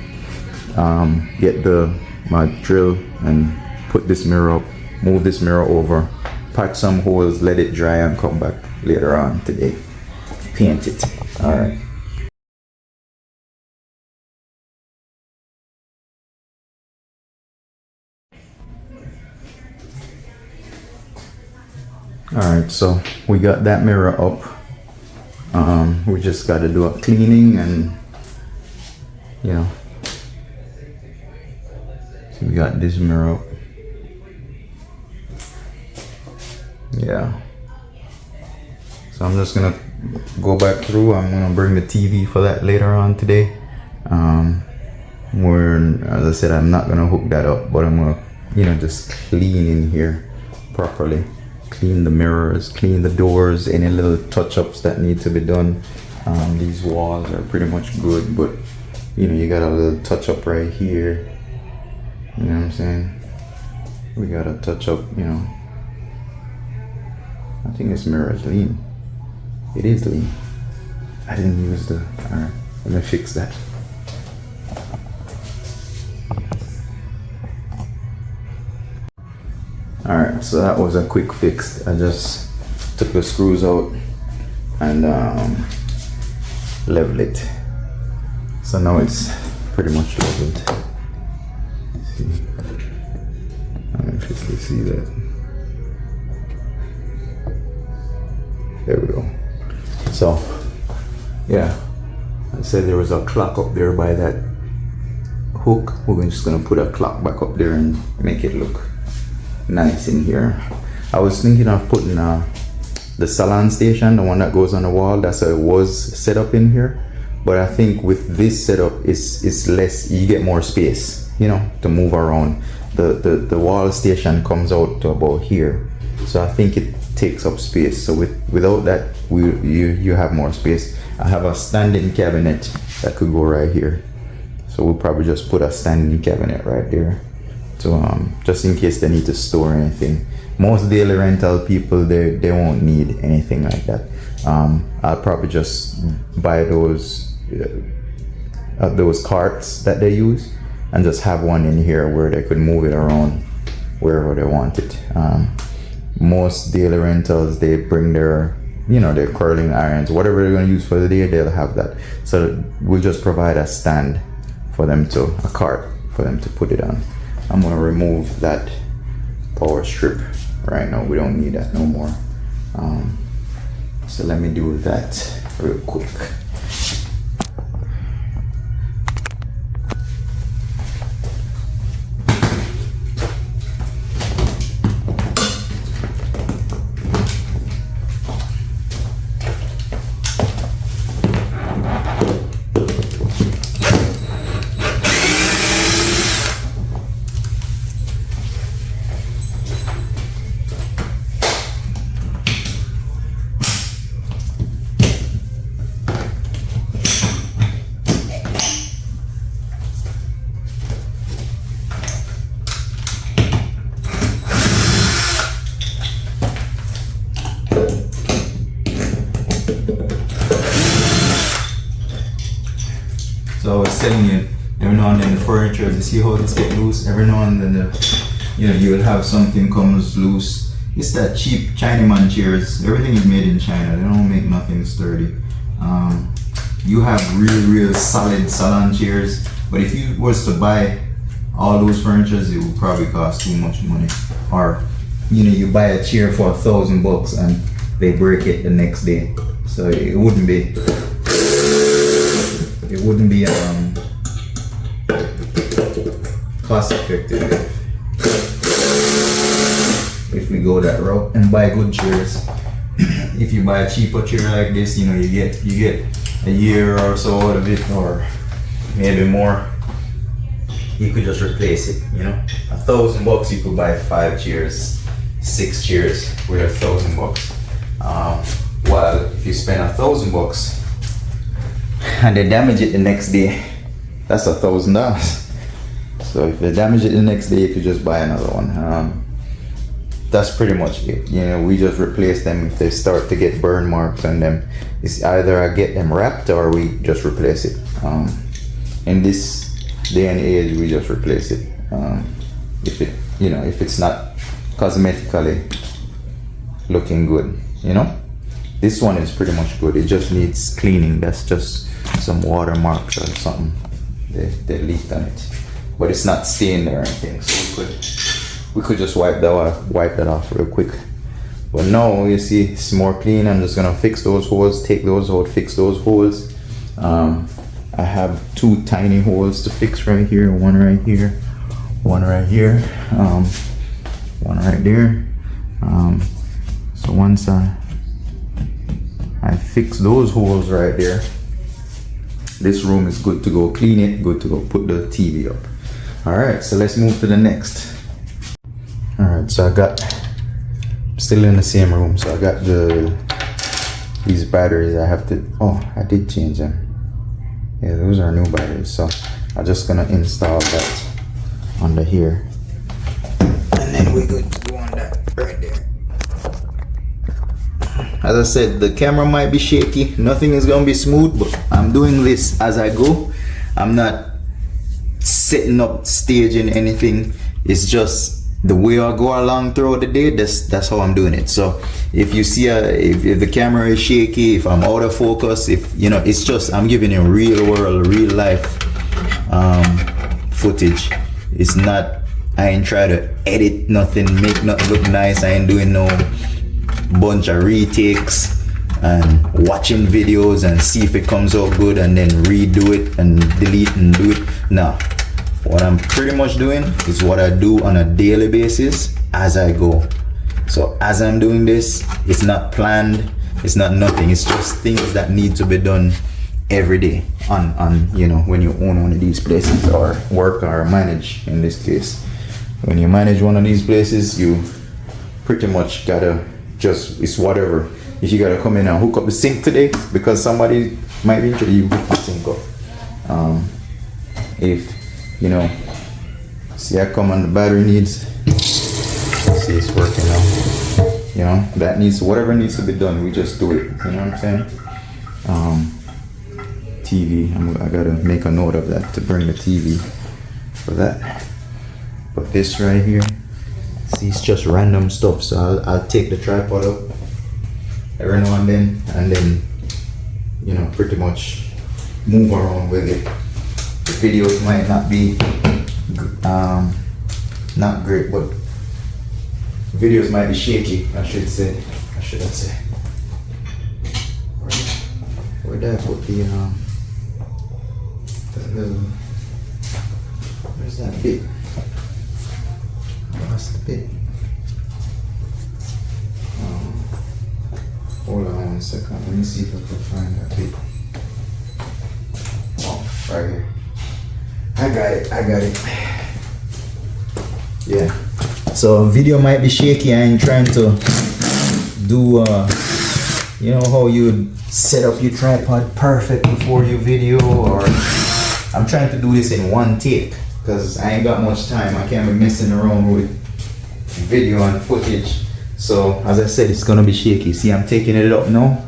get my drill and put this mirror up, move this mirror over, patch some holes, let it dry, and come back later on today. Paint it. All right. Alright, so we got that mirror up. We just got to do a cleaning and so we got this mirror up. Yeah, so I'm just gonna go back through. I'm gonna bring the TV for that later on today. As I said, I'm not gonna hook that up, but I'm gonna just clean in here properly. Clean the mirrors, clean the doors, any little touch-ups that need to be done. These walls are pretty much good, but you got a little touch-up right here. You know what I'm saying? We got a touch-up, I think this mirror is lean. It is lean. I didn't use alright, let me fix that. Alright, so that was a quick fix. I just took the screws out and leveled it. So now it's pretty much leveled. See? I don't know if you still see that. There we go. So, yeah, I said there was a clock up there by that hook. We're just gonna put a clock back up there and make it look nice in here. I was thinking of putting the salon station, the one that goes on the wall. That's how it was set up in here. But I think with this setup, it's less. You get more space, to move around. The wall station comes out to about here, so I think it takes up space. So without that, you have more space. I have a standing cabinet that could go right here. So we'll probably just put a standing cabinet right there. So just in case they need to store anything. Most daily rental people, they won't need anything like that. I'll probably just buy those carts that they use and just have one in here where they could move it around wherever they want it. Most daily rentals, they bring their their curling irons, whatever they're going to use for the day, they'll have that. So we'll just provide a stand for them a cart for them to put it on. I'm gonna remove that power strip right now. We don't need that no more. So let me do that real quick. So I was telling you, every now and then the furniture, you see how this get loose. Every now and then, you will have something comes loose. It's that cheap Chinaman chairs. Everything is made in China. They don't make nothing sturdy. You have real solid salon chairs, but if you was to buy all those furnitures, it would probably cost too much money. Or you buy a chair for $1,000 and they break it the next day. So it wouldn't be cost effective if we go that route and buy good chairs. If you buy a cheaper chair like this, you get a year or so out of it, or maybe more. You could just replace it. $1,000 you could buy 5 chairs, 6 chairs with $1,000. While if you spend $1,000 and they damage it the next day, that's $1,000. So if they damage it the next day, you could just buy another one. That's pretty much it. We just replace them if they start to get burn marks on them. It's either I get them wrapped or we just replace it. In this day and age, we just replace it. If it's not cosmetically looking good, This one is pretty much good. It just needs cleaning. That's just some watermarks or something. They leaked on it, but it's not stained or anything. So we could just wipe that off real quick. But now you see it's more clean. I'm just gonna fix those holes, take those out, fix those holes. I have 2 tiny holes to fix right here. One right here, one right here, one right there. So once I fix those holes right there, this room is good to go. Clean it, good to go. Put the TV up. All right, so let's move to the next. All right, so still in the same room. So I got these batteries. I did change them. Yeah, those are new batteries. So I'm just gonna install that under here, and then we're good to go on that right there. As I said, the camera might be shaky. Nothing is gonna be smooth, but I'm doing this as I go. I'm not setting up, staging anything. It's just the way I go along throughout the day. That's how I'm doing it. So if you see if the camera is shaky, if I'm out of focus, it's just I'm giving you real world, real life footage. It's not, I ain't try to edit nothing, make nothing look nice. I ain't doing no bunch of retakes and watching videos and see if it comes out good and then redo it and delete and do it. No, what I'm pretty much doing is what I do on a daily basis as I go. So as I'm doing this, it's not planned, it's not nothing, it's just things that need to be done every day on when you own one of these places or work or manage. In this case, when you manage one of these places, you pretty much gotta it's whatever. If you gotta come in and hook up the sink today because somebody might be interested, you hook the sink up. If see, I come on the battery needs. See, it's working now. That needs, whatever needs to be done, we just do it. You know what I'm saying? TV. I gotta make a note of that to bring the TV for that. But this right here. See, it's just random stuff, so I'll take the tripod up every now and then pretty much move around with it. The videos might not be not great, but videos might be shaky, I should say. Where did I put the where's that bit? Lost the bit. Hold on 1 second. Let me see if I can find that bit. Oh, right here. I got it. Yeah. So video might be shaky. I ain't trying to do how you set up your tripod perfect before your video, or I'm trying to do this in one take because I ain't got much time. I can't be messing around with video and footage. So as I said, it's gonna be shaky. See, I'm taking it up now.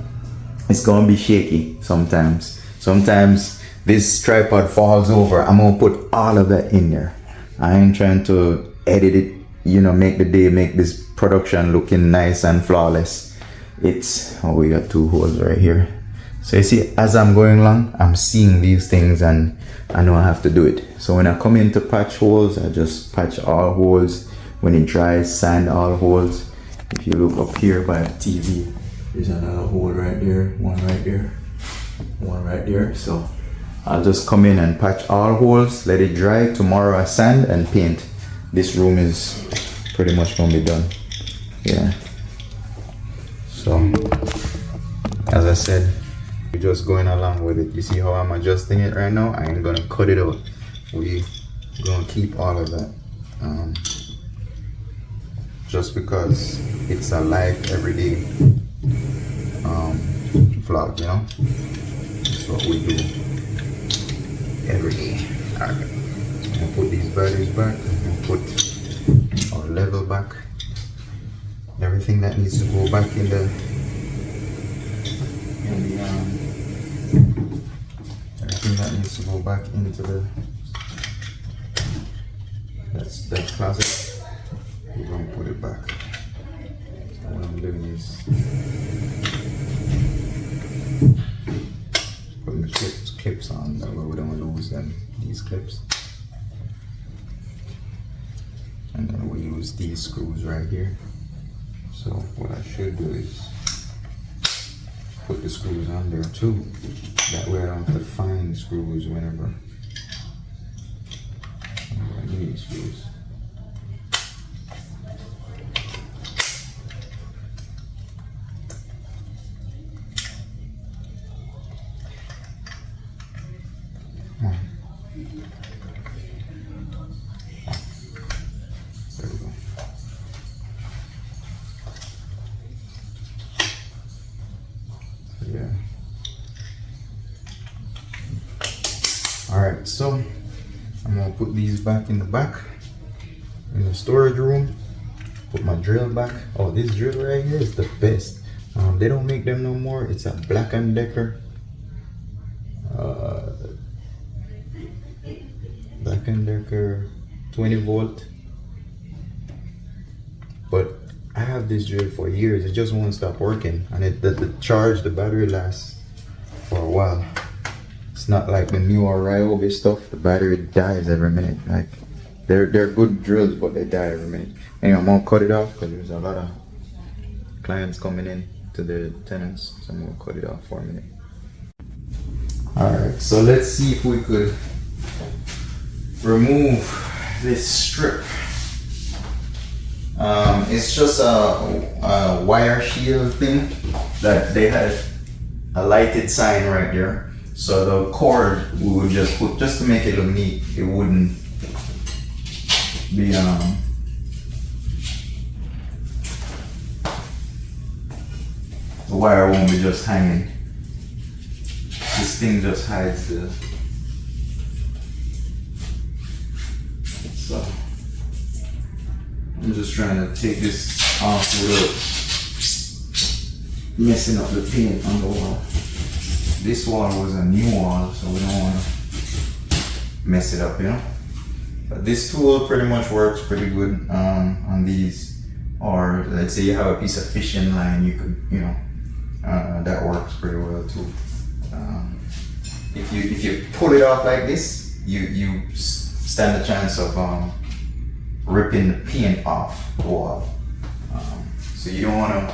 It's gonna be shaky sometimes. Sometimes this tripod falls over, I'm gonna put all of that in there. I ain't trying to edit it, you know, make this production looking nice and flawless. It's, oh, we got 2 holes right here. So you see, as I'm going along, I'm seeing these things and I know I have to do it. So when I come in to patch holes, I just patch all holes. When it dries, sand all holes. If you look up here by the TV, there's another hole right there, one right there, one right there. So I'll just come in and patch all holes, let it dry. Tomorrow I sand and paint. This room is pretty much gonna be done. Yeah. So, as I said, we're just going along with it. You see how I'm adjusting it right now? I ain't gonna cut it out. We're gonna keep all of that. Just because it's a live everyday vlog, you know? That's what we do every day. Alright. I'm gonna put these batteries back. I'm gonna put our level back. Everything that needs to go back in the everything that needs to go back into the that closet. We're gonna put it back. So what I'm doing is putting the clips on, that way we don't lose them, these clips. And then we use these screws right here. So what I should do is put the screws on there too. That way I don't have to find screws whenever I need screws. Yeah. Alright, so I'm gonna put these back in the back in the storage room. Put my drill back. Oh, this drill right here is the best. They don't make them no more. It's a Black & Decker. Black & Decker 20 volt. But I have this drill for years. It just won't stop working, and the battery lasts for a while. It's not like the newer Ryobi stuff. The battery dies every minute. Like they're good drills, but they die every minute. Anyway, I'm gonna cut it off because there's a lot of clients coming in to the tenants, so I'm gonna cut it off for a minute. All right, so let's see if we could remove this strip. It's just a wire shield thing that they had a lighted sign right there. So the cord we would just put, just to make it look neat, it wouldn't be the wire won't be just hanging. This thing just hides the, so I'm just trying to take this off without messing up the paint on the wall. This wall was a new wall, so we don't want to mess it up, you know. But this tool pretty much works pretty good on these. Or let's say you have a piece of fishing line, you could, you know, that works pretty well too. If you pull it off like this, you stand a chance of ripping the paint off the wall. So you don't want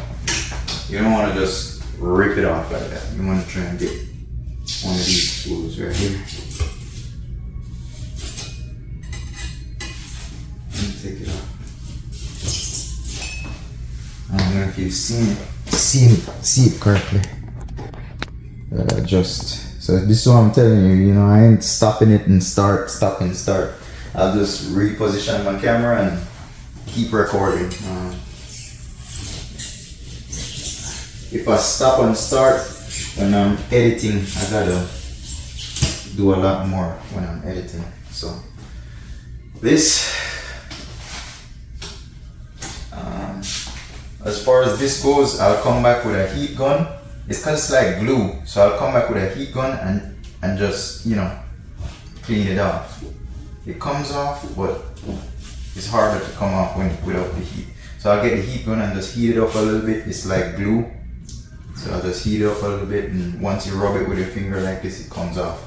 to just rip it off like that. You want to try and get one of these tools right here. Let me take it off. I don't know if you've see it correctly. So this is what I'm telling you. You know, I ain't stopping it and start. I'll just reposition my camera and keep recording. If I stop and start when I'm editing, I gotta do a lot more when I'm editing. So this, as far as this goes, I'll come back with a heat gun. It's because it's like glue, so I'll come back with a heat gun and and just, you know, clean it off. It comes off, but it's harder to come off without the heat. So I'll get the heat gun and just heat it up a little bit. It's like glue. So I'll just heat it up a little bit, and once you rub it with your finger like this, it comes off.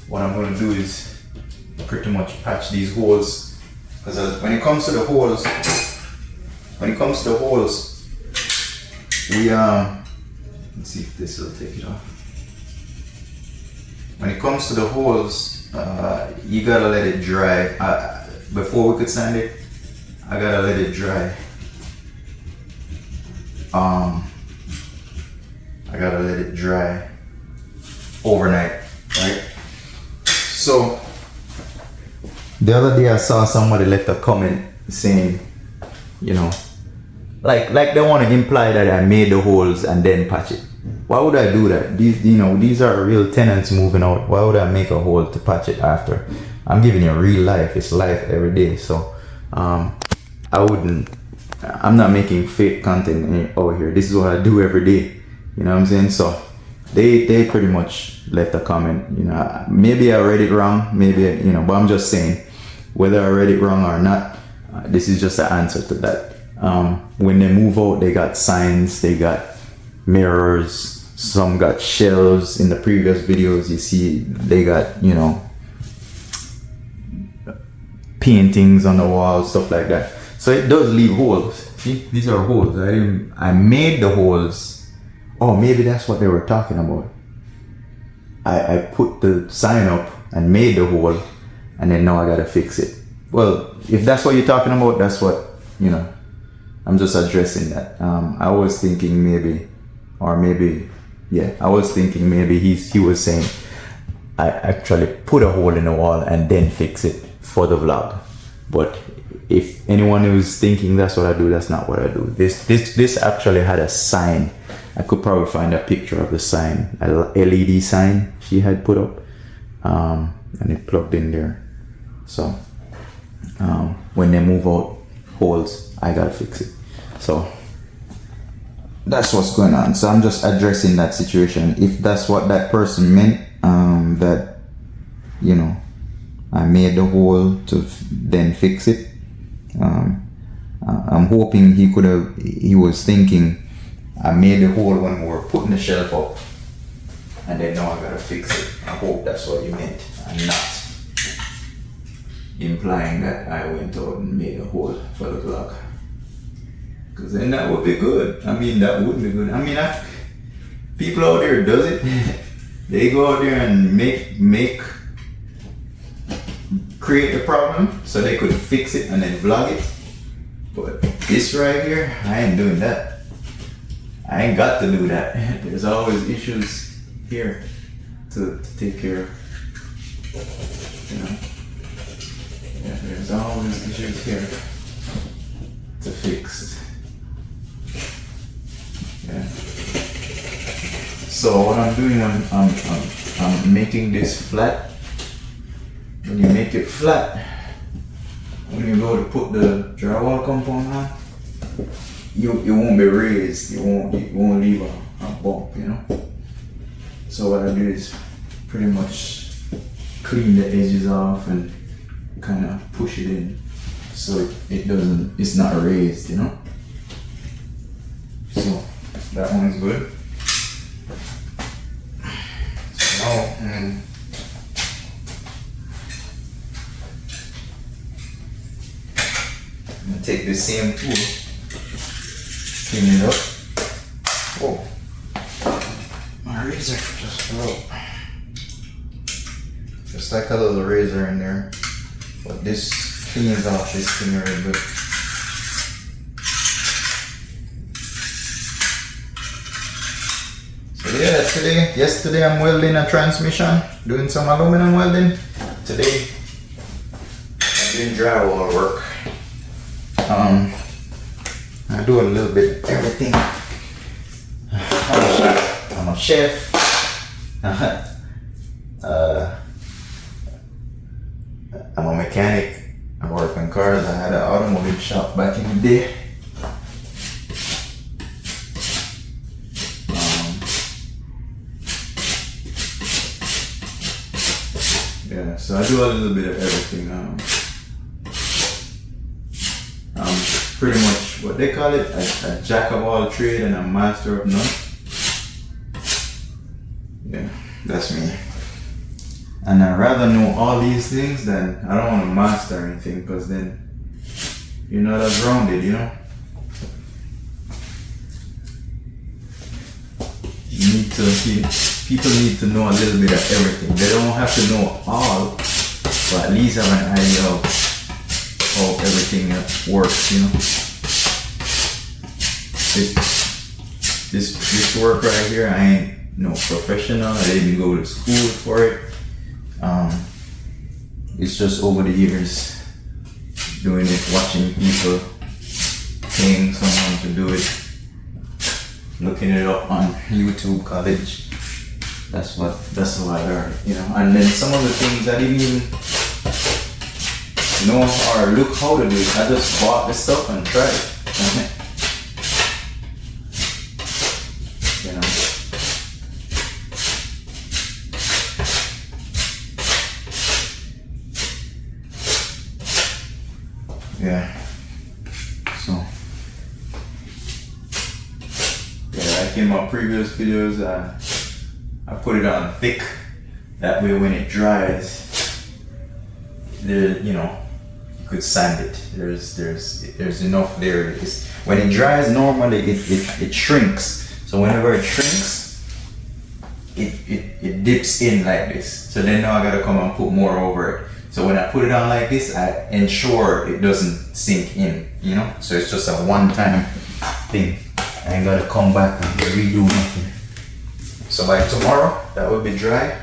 What I'm going to do is pretty much patch these holes, because when it comes to the holes, we let's see if this will take it off. When it comes to the holes, you gotta let it dry. Before we could sand it, I gotta let it dry. I gotta let it dry overnight, right? So the other day I saw somebody left a comment saying, you know, like they want to imply that I made the holes and then patch it. Why would I do that? These are real tenants moving out. Why would I make a hole to patch it after? I'm giving you real life. It's life every day. So I'm not making fake content over here. This is what I do every day. You know what I'm saying? So they pretty much left a comment. You know, maybe I read it wrong. Maybe, you know, but I'm just saying, whether I read it wrong or not, this is just the answer to that. When they move out, they got signs, they got mirrors, some got shelves. In the previous videos, you see they got, you know, paintings on the wall, stuff like that. So it does leave holes. See, these are holes. I made the holes. Oh, maybe that's what they were talking about. I put the sign up and made the hole, and then now I gotta fix it. Well, if that's what you're talking about, that's what, you know, I'm just addressing that. I was thinking maybe he was saying I actually put a hole in the wall and then fix it for the vlog. But if anyone who's thinking that's what I do, that's not what I do. This actually had a sign. I could probably find a picture of the sign, a LED sign she had put up, and it plugged in there. So when they move out holes, I gotta fix it. So that's what's going on. So I'm just addressing that situation. If that's what that person meant, that, you know, I made the hole to then fix it. I'm hoping he was thinking I made the hole when we were putting the shelf up, and then now I gotta fix it. I hope that's what you meant, and not implying that I went out and made a hole for the vlog. Because then that would be good. I mean, that would be good. I mean, people out there does it. They go out there and create a problem so they could fix it and then vlog it. But this right here, I ain't doing that. I ain't got to do that. There's always issues here to take care of. You know? Yeah, there's always issues here to fix. Yeah. So what I'm doing, I'm making this flat. When you make it flat, when you go to put the drywall compound on, it won't be raised. It won't leave a bump, you know. So what I do is pretty much clean the edges off and kind of push it in, so it's not raised, you know. So that one's good. So now I'm gonna take the same tool, clean it up. Oh, my razor just broke. Just like a little razor in there, but this cleans off this thing really good. So yeah, yesterday I'm welding a transmission, doing some aluminum welding. Today I'm doing drywall work. I do a little bit of everything. I'm a chef. I'm a mechanic. I work on cars. I had an automotive shop back in the day. Yeah, so I do a little bit of everything. I'm pretty much what they call it, a jack of all trade and a master of none. Yeah, that's me. And I'd rather know all these things than I don't want to master anything, because then you're not as rounded, you know? People need to know a little bit of everything. They don't have to know all, but at least have an idea of how everything works, you know? This work right here, I ain't no professional. I didn't go to school for it. It's just over the years doing it, watching people, paying someone to do it, looking it up on YouTube college. That's how I learned, you know. And then some of the things I didn't even know or look how to do it. I just bought the stuff and tried it. You know. Yeah. So yeah, like in my previous videos, I put it on thick. That way, when it dries, there, you know, you could sand it. There's enough there. When it dries, normally it shrinks. So whenever it shrinks, it dips in like this. So then now I gotta come and put more over it. So when I put it on like this, I ensure it doesn't sink in, you know? So it's just a one-time thing. I ain't gotta come back and redo nothing. So by tomorrow, that will be dry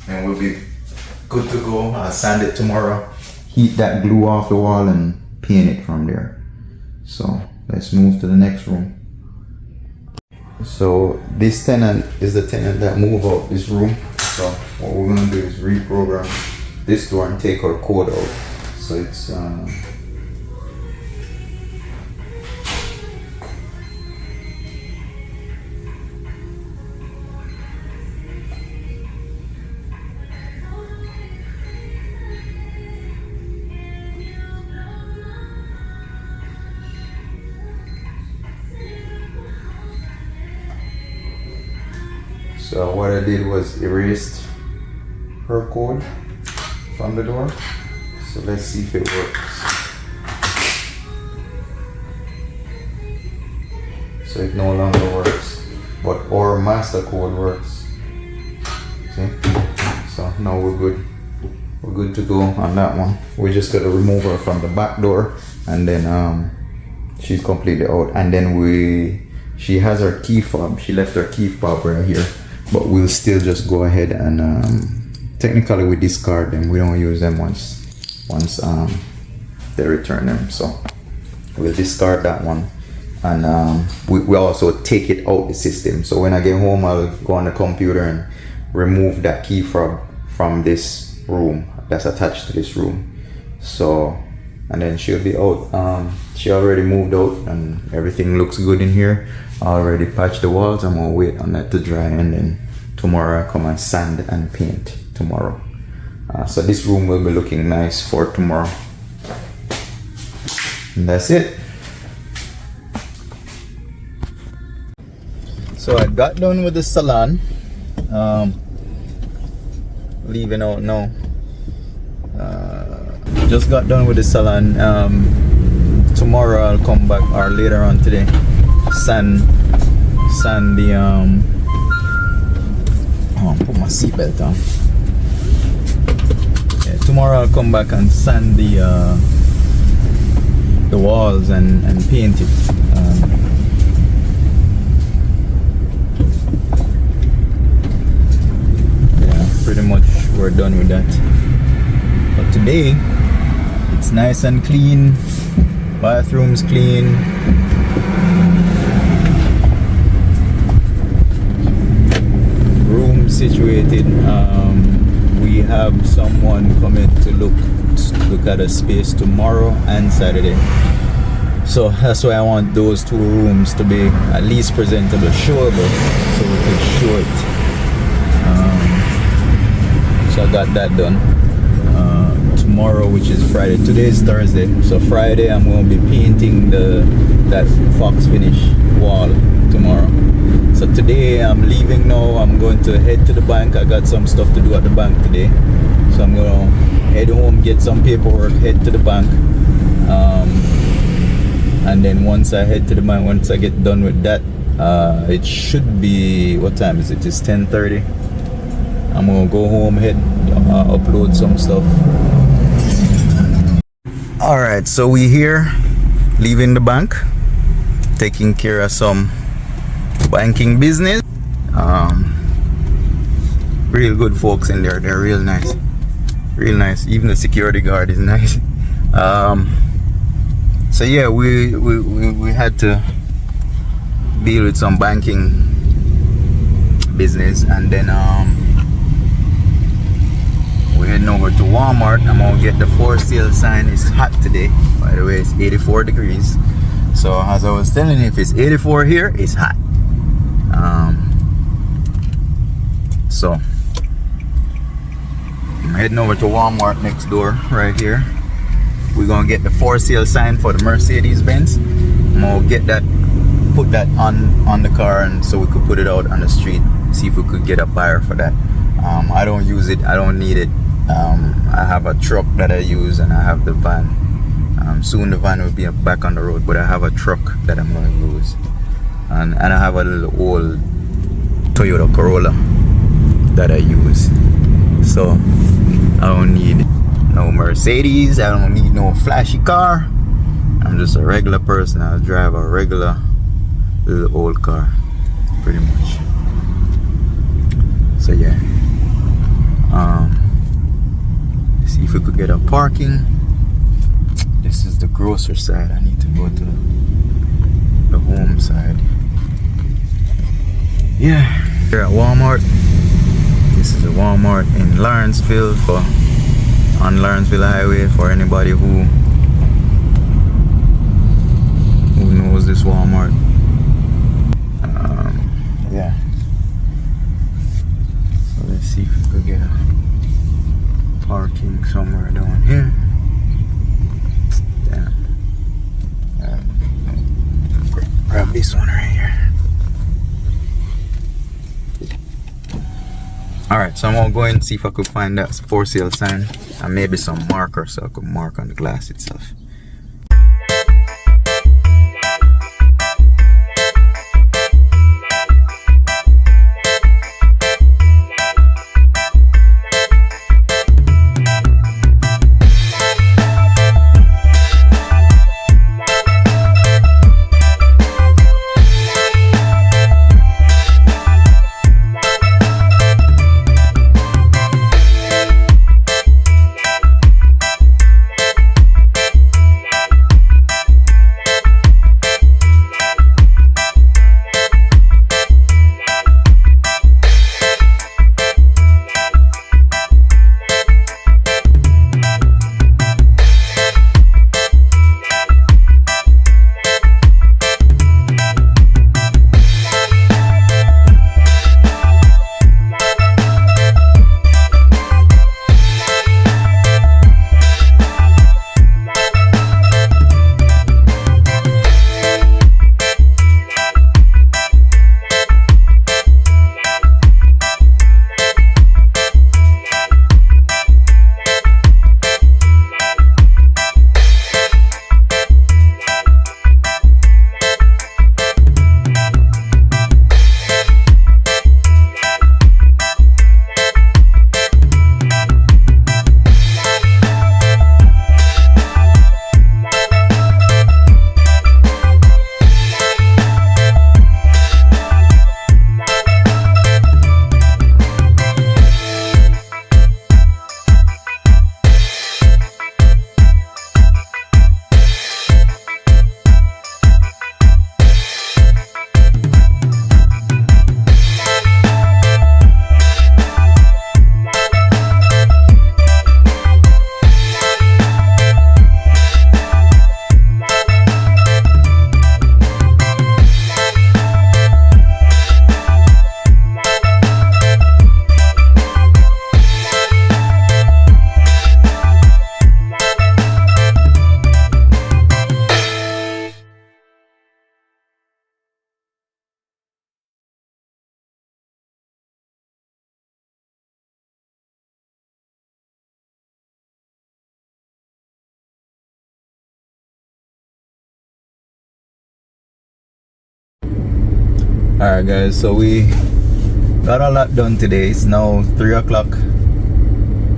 and we'll be good to go. I'll sand it tomorrow, heat that glue off the wall and paint it from there. So let's move to the next room. So this tenant is the tenant that moved out this room. So what we're gonna do is reprogram this door and take our code out. So it's so what I did was erased her code from the door. So let's see if it works. So it no longer works, but our master code works. See? So now we're good. We're good to go on that one. We just gotta remove her from the back door, and then she's completely out. And then she has her key fob. She left her key fob right here, but we'll still just go ahead and technically we discard them. We don't use them once they return them. So we'll discard that one, and we also take it out the system. So when I get home, I'll go on the computer and remove that key fob from this room that's attached to this room. So, and then she'll be out. She already moved out and everything looks good in here. I already patched the walls. I'm gonna wait on that to dry, and then tomorrow I come and sand and paint tomorrow. So this room will be looking nice for tomorrow. And that's it. So I got done with the salon. Leaving out now. Just got done with the salon. Tomorrow I'll come back, or later on today, sand the put my seatbelt on. Yeah, tomorrow I'll come back and sand the walls and paint it. Yeah, pretty much we're done with that. But today it's nice and clean. Bathroom's clean. Room situated. We have someone coming to look at a space tomorrow and Saturday. So that's why I want those two rooms to be at least presentable, showable, so we can show it. So I got that done. Tomorrow, which is Friday. Today is Thursday, so Friday I'm going to be painting that fox finish wall tomorrow. So today I'm leaving now. I'm going to head to the bank. I got some stuff to do at the bank today, so I'm going to head home, get some paperwork, head to the bank, and then once I head to the bank, once I get done with that, it should be, what time is it? It's 10:30. I'm gonna go home, head upload some stuff. All right, so we here leaving the bank, taking care of some banking business. Real good folks in there. They're real nice, real nice. Even the security guard is nice. So yeah, we had to deal with some banking business, and then we're heading over to Walmart. I'm gonna get the for sale sign. It's hot today, by the way. It's 84 degrees. So as I was telling you, if it's 84 here, it's hot. So I'm heading over to Walmart next door, right here. We're gonna get the for sale sign for the Mercedes-Benz. I'm gonna get that, put that on the car, and so we could put it out on the street, see if we could get a buyer for that. I don't use it, I don't need it. I have a truck that I use, and I have the van. Soon the van will be back on the road, but I have a truck that I'm going to use, and I have a little old Toyota Corolla that I use. So I don't need no Mercedes, I don't need no flashy car. I'm just a regular person. I drive a regular little old car, pretty much. So yeah, see if we could get a parking. This is the grocery side. I need to go to the home side. Yeah, here at Walmart. This is a Walmart in Lawrenceville, on Lawrenceville Highway, for anybody who knows this Walmart. Yeah. So let's see if we could get a parking somewhere down here. Damn. Grab this one right here. Alright, so I'm gonna go and see if I could find that for sale sign and maybe some marker so I could mark on the glass itself. Alright guys, so we got a lot done today. It's now 3 o'clock.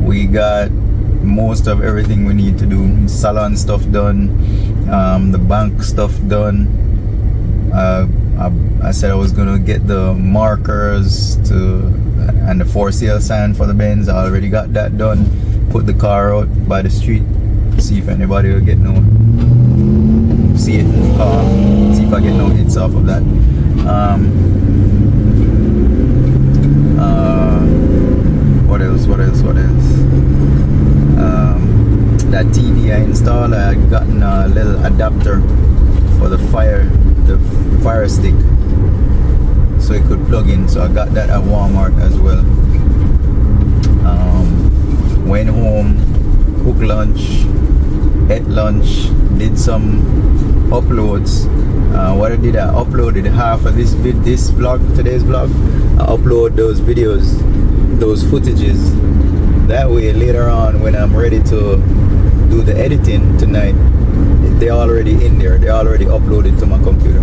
We got most of everything we need to do. Salon stuff done, the bank stuff done. I said I was gonna get the markers and the for sale sign for the Benz. I already got that done. Put the car out by the street, see if anybody will get see it in the car, see if I get no hits off of that. What else? That TV I installed, I gotten a little adapter for the fire stick, so it could plug in. So I got that at Walmart as well. Went home, cooked lunch, ate lunch, did some uploads. What I did, I uploaded half of today's vlog. I upload those videos, those footages. That way later on when I'm ready to do the editing tonight, they're already in there, they're already uploaded to my computer.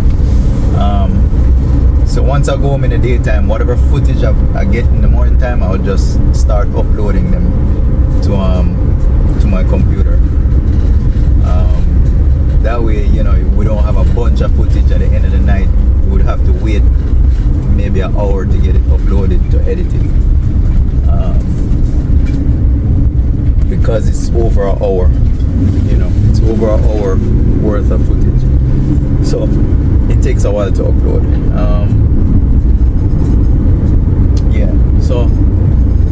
So once I go home in the daytime, whatever footage I get in the morning time, I'll just start uploading them to my computer. That way, you know, we don't have a bunch of footage at the end of the night. We would have to wait maybe an hour to get it uploaded to edit it. Because it's over an hour, you know, it's over an hour worth of footage. So it takes a while to upload. Yeah, so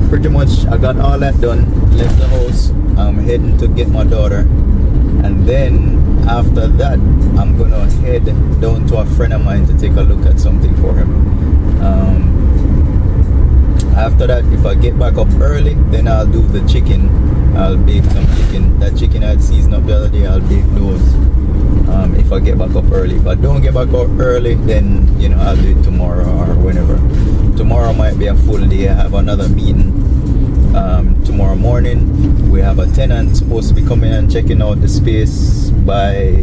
pretty much I got all that done, left the house. I'm heading to get my daughter, and then after that I'm gonna head down to a friend of mine to take a look at something for him. After that, if I get back up early, then I'll do the chicken. I'll bake some chicken. That chicken I had seasoned up the other day, I'll bake those if I get back up early. If I don't get back up early, then, you know, I'll do it tomorrow or whenever. Tomorrow might be a full day. I have another meeting tomorrow morning. We have a tenant supposed to be coming and checking out the space by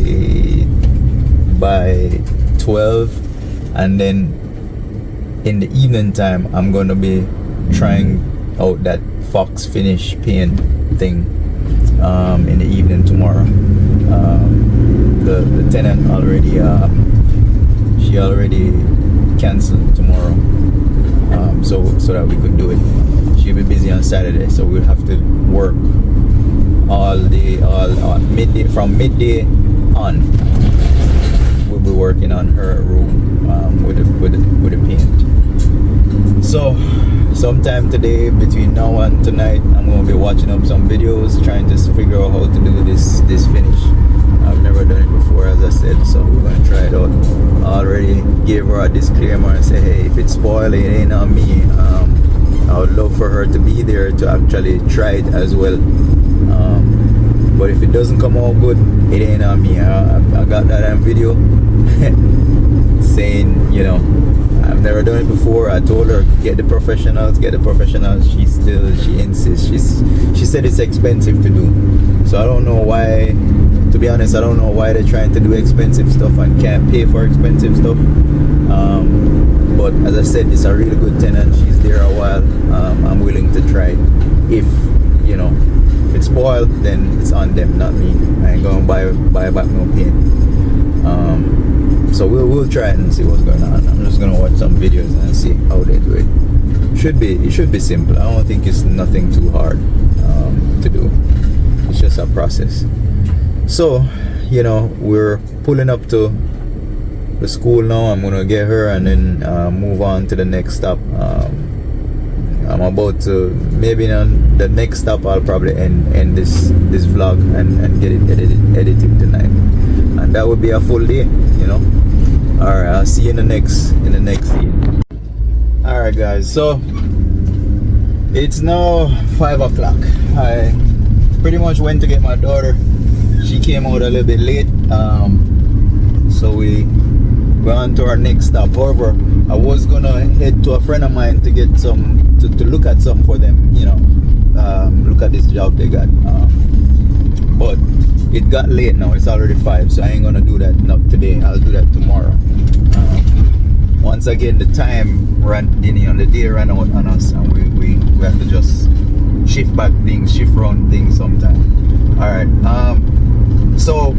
12, and then in the evening time I'm going to be trying out that Fox finish paint thing in the evening tomorrow. The tenant already she already canceled tomorrow, so that we could do it. She'll be busy on Saturday, so we'll have to work all midday. From midday on we'll be working on her room with the paint. So sometime today, between now and tonight, I'm going to be watching up some videos, trying to figure out how to do this finish. I've never done it before, as I said, so we're going to try it out. I already gave her a disclaimer and say, hey, if it's spoiled, it ain't on me. I would love for her to be there to actually try it as well. But if it doesn't come out good, it ain't on me. I got that on video saying, you know, I've never done it before. I told her, get the professionals. She insists. She said it's expensive to do. So I don't know why, to be honest, I don't know why they're trying to do expensive stuff and can't pay for expensive stuff. But as I said, it's a really good tenant. She's there a while. I'm willing to try it. If, you know, if it's spoiled, then it's on them, not me. I ain't gonna buy back no paint. So we'll try it and see what's going on. I'm just gonna watch some videos and see how they do it. It should be simple. I don't think it's nothing too hard to do. It's just a process. So, you know, we're pulling up to the school now. I'm gonna get her and then move on to the next stop. I'm about to, maybe on the next stop I'll probably end this vlog and get it edited tonight, and that would be a full day, you know. Alright, I'll see you in the next scene. Alright guys, so it's now 5 o'clock. I pretty much went to get my daughter. She came out a little bit late, so we're on to our next stop. However, I was gonna head to a friend of mine to get some, to look at some for them, you know, look at this job they got. But it got late now. It's already 5, so I ain't gonna do that not today. I'll do that tomorrow. once again the time ran, you know, the day ran out on us, and we have to just shift back things, shift around things sometime. All right, so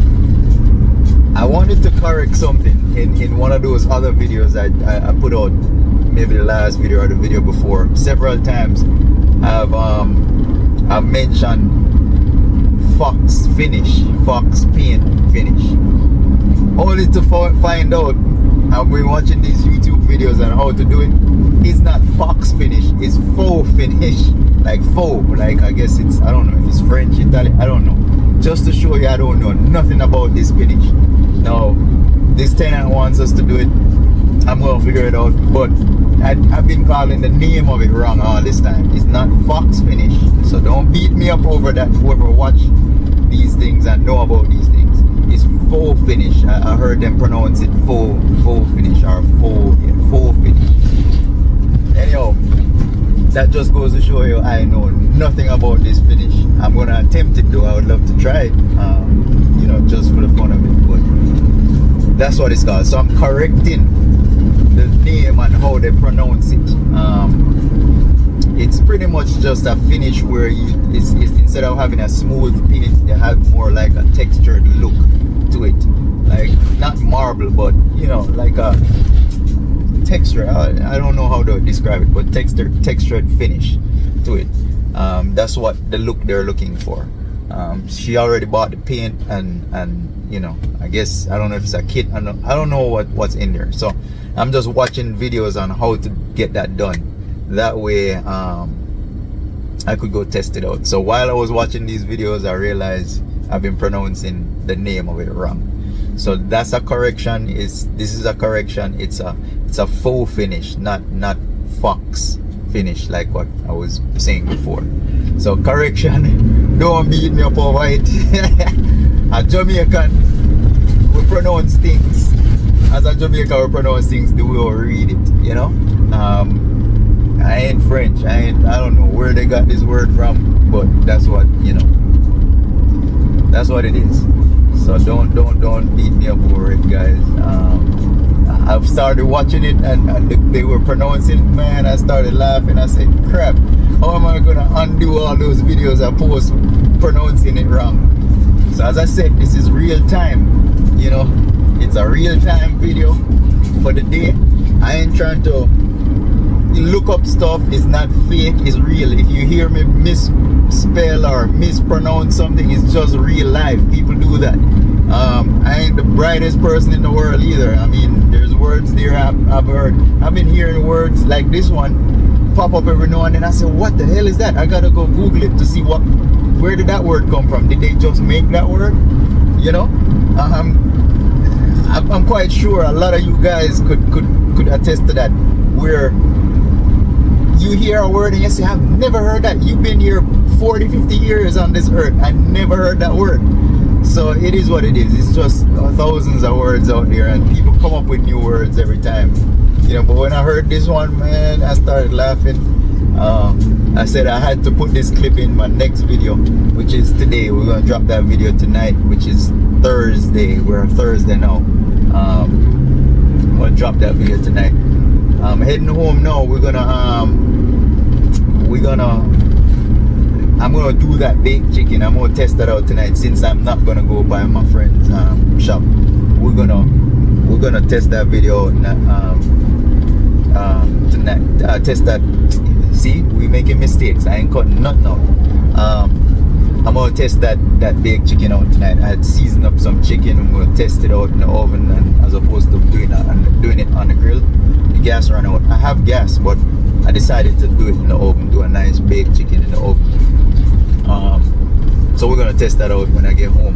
I wanted to correct something in one of those other videos I put out, maybe the last video or the video before. Several times I've mentioned fox finish, fox paint finish, only to find out, I've been watching these YouTube videos on how to do it. It's not fox finish, it's faux finish. Like faux, like I guess it's, I don't know if it's French, Italian, I don't know. Just to show you I don't know nothing about this finish. Now, this tenant wants us to do it. I'm gonna figure it out, but I've been calling the name of it wrong all this time. It's not fox finish, so don't beat me up over that. Whoever watch these things and know about these things, it's faux finish. I heard them pronounce it faux finish, or faux finish. Anyhow, that just goes to show you I know nothing about this finish. I'm gonna attempt it though. I would love to try it, you know, just for the fun of it. But that's what it's called. So I'm correcting the name and how they pronounce it. It's pretty much just a finish where it's instead of having a smooth paint, you have more like a textured look to it, like not marble, but you know, like a texture. I don't know how to describe it, but textured finish to it. That's what the look they're looking for. She already bought the paint, and you know, I guess, I don't know if it's a kit, I don't know what's in there. So I'm just watching videos on how to get that done. That way I could go test it out. So while I was watching these videos, I realized I've been pronouncing the name of it wrong. So that's a correction. This is a correction. It's a faux finish, not fox finish, like what I was saying before. So correction, don't beat me up over it. A Jamaican, we pronounce things as a Jamaican, we pronounce things the way we read it, you know. I ain't French, I don't know where they got this word from, but that's what, you know, that's what it is. So don't beat me up over it, guys. I've started watching it, and they were pronouncing it, man. I started laughing. I said, crap, how am I gonna undo all those videos I post pronouncing it wrong? So as I said, this is real time, you know. It's a real time video for the day. I ain't trying to look up stuff. It's not fake, it's real. If you hear me misspell or mispronounce something, it's just real life. People do that. I ain't the brightest person in the world either. I mean, there's words there I've heard. I've been hearing words like this one pop up every now and then. I said, what the hell is that? I gotta go Google it to see where did that word come from. Did they just make that word? You know, I'm quite sure a lot of you guys could attest to that, where you hear a word and you say, I've never heard that. You've been here 40, 50 years on this earth. I never heard that word. So it is what it is. It's just thousands of words out there, and people come up with new words every time, you know. But when I heard this one, man, I started laughing. I said I had to put this clip in my next video, which is today. We're gonna drop that video tonight, which is Thursday. We're on Thursday now. I'm gonna drop that video tonight. I'm heading home now. I'm gonna do that baked chicken. I'm gonna test that out tonight, since I'm not gonna go by my friend's shop. We're gonna test that video tonight. Test that. See, we making mistakes. I ain't cutting nothing out. I'm gonna test that baked chicken out tonight. I had seasoned up some chicken. I'm gonna test it out in the oven, and as opposed to doing it on the grill. The gas ran out. I have gas, but I decided to do it in the oven. Do a nice baked chicken in the oven. So we're gonna test that out when I get home.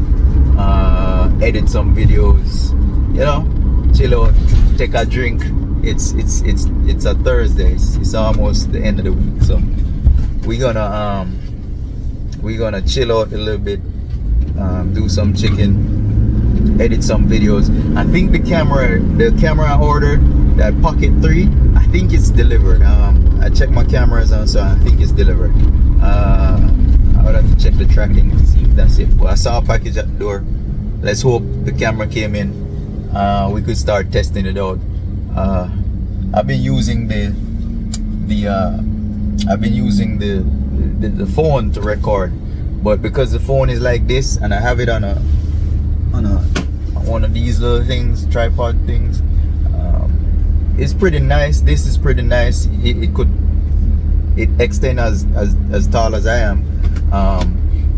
Edit some videos, you know, chill out, take a drink. It's a Thursday. It's almost the end of the week, so we're gonna chill out a little bit, do some chicken, edit some videos. I think the camera I ordered, that Pocket 3, I think it's delivered. I checked my cameras on, so I think it's delivered. I would have to check the tracking to see if that's it. But I saw a package at the door. Let's hope the camera came in. We could start testing it out. I've been using the phone to record, but because the phone is like this and I have it on one of these little things, tripod things, it's pretty nice. This is pretty nice. It extend as tall as I am.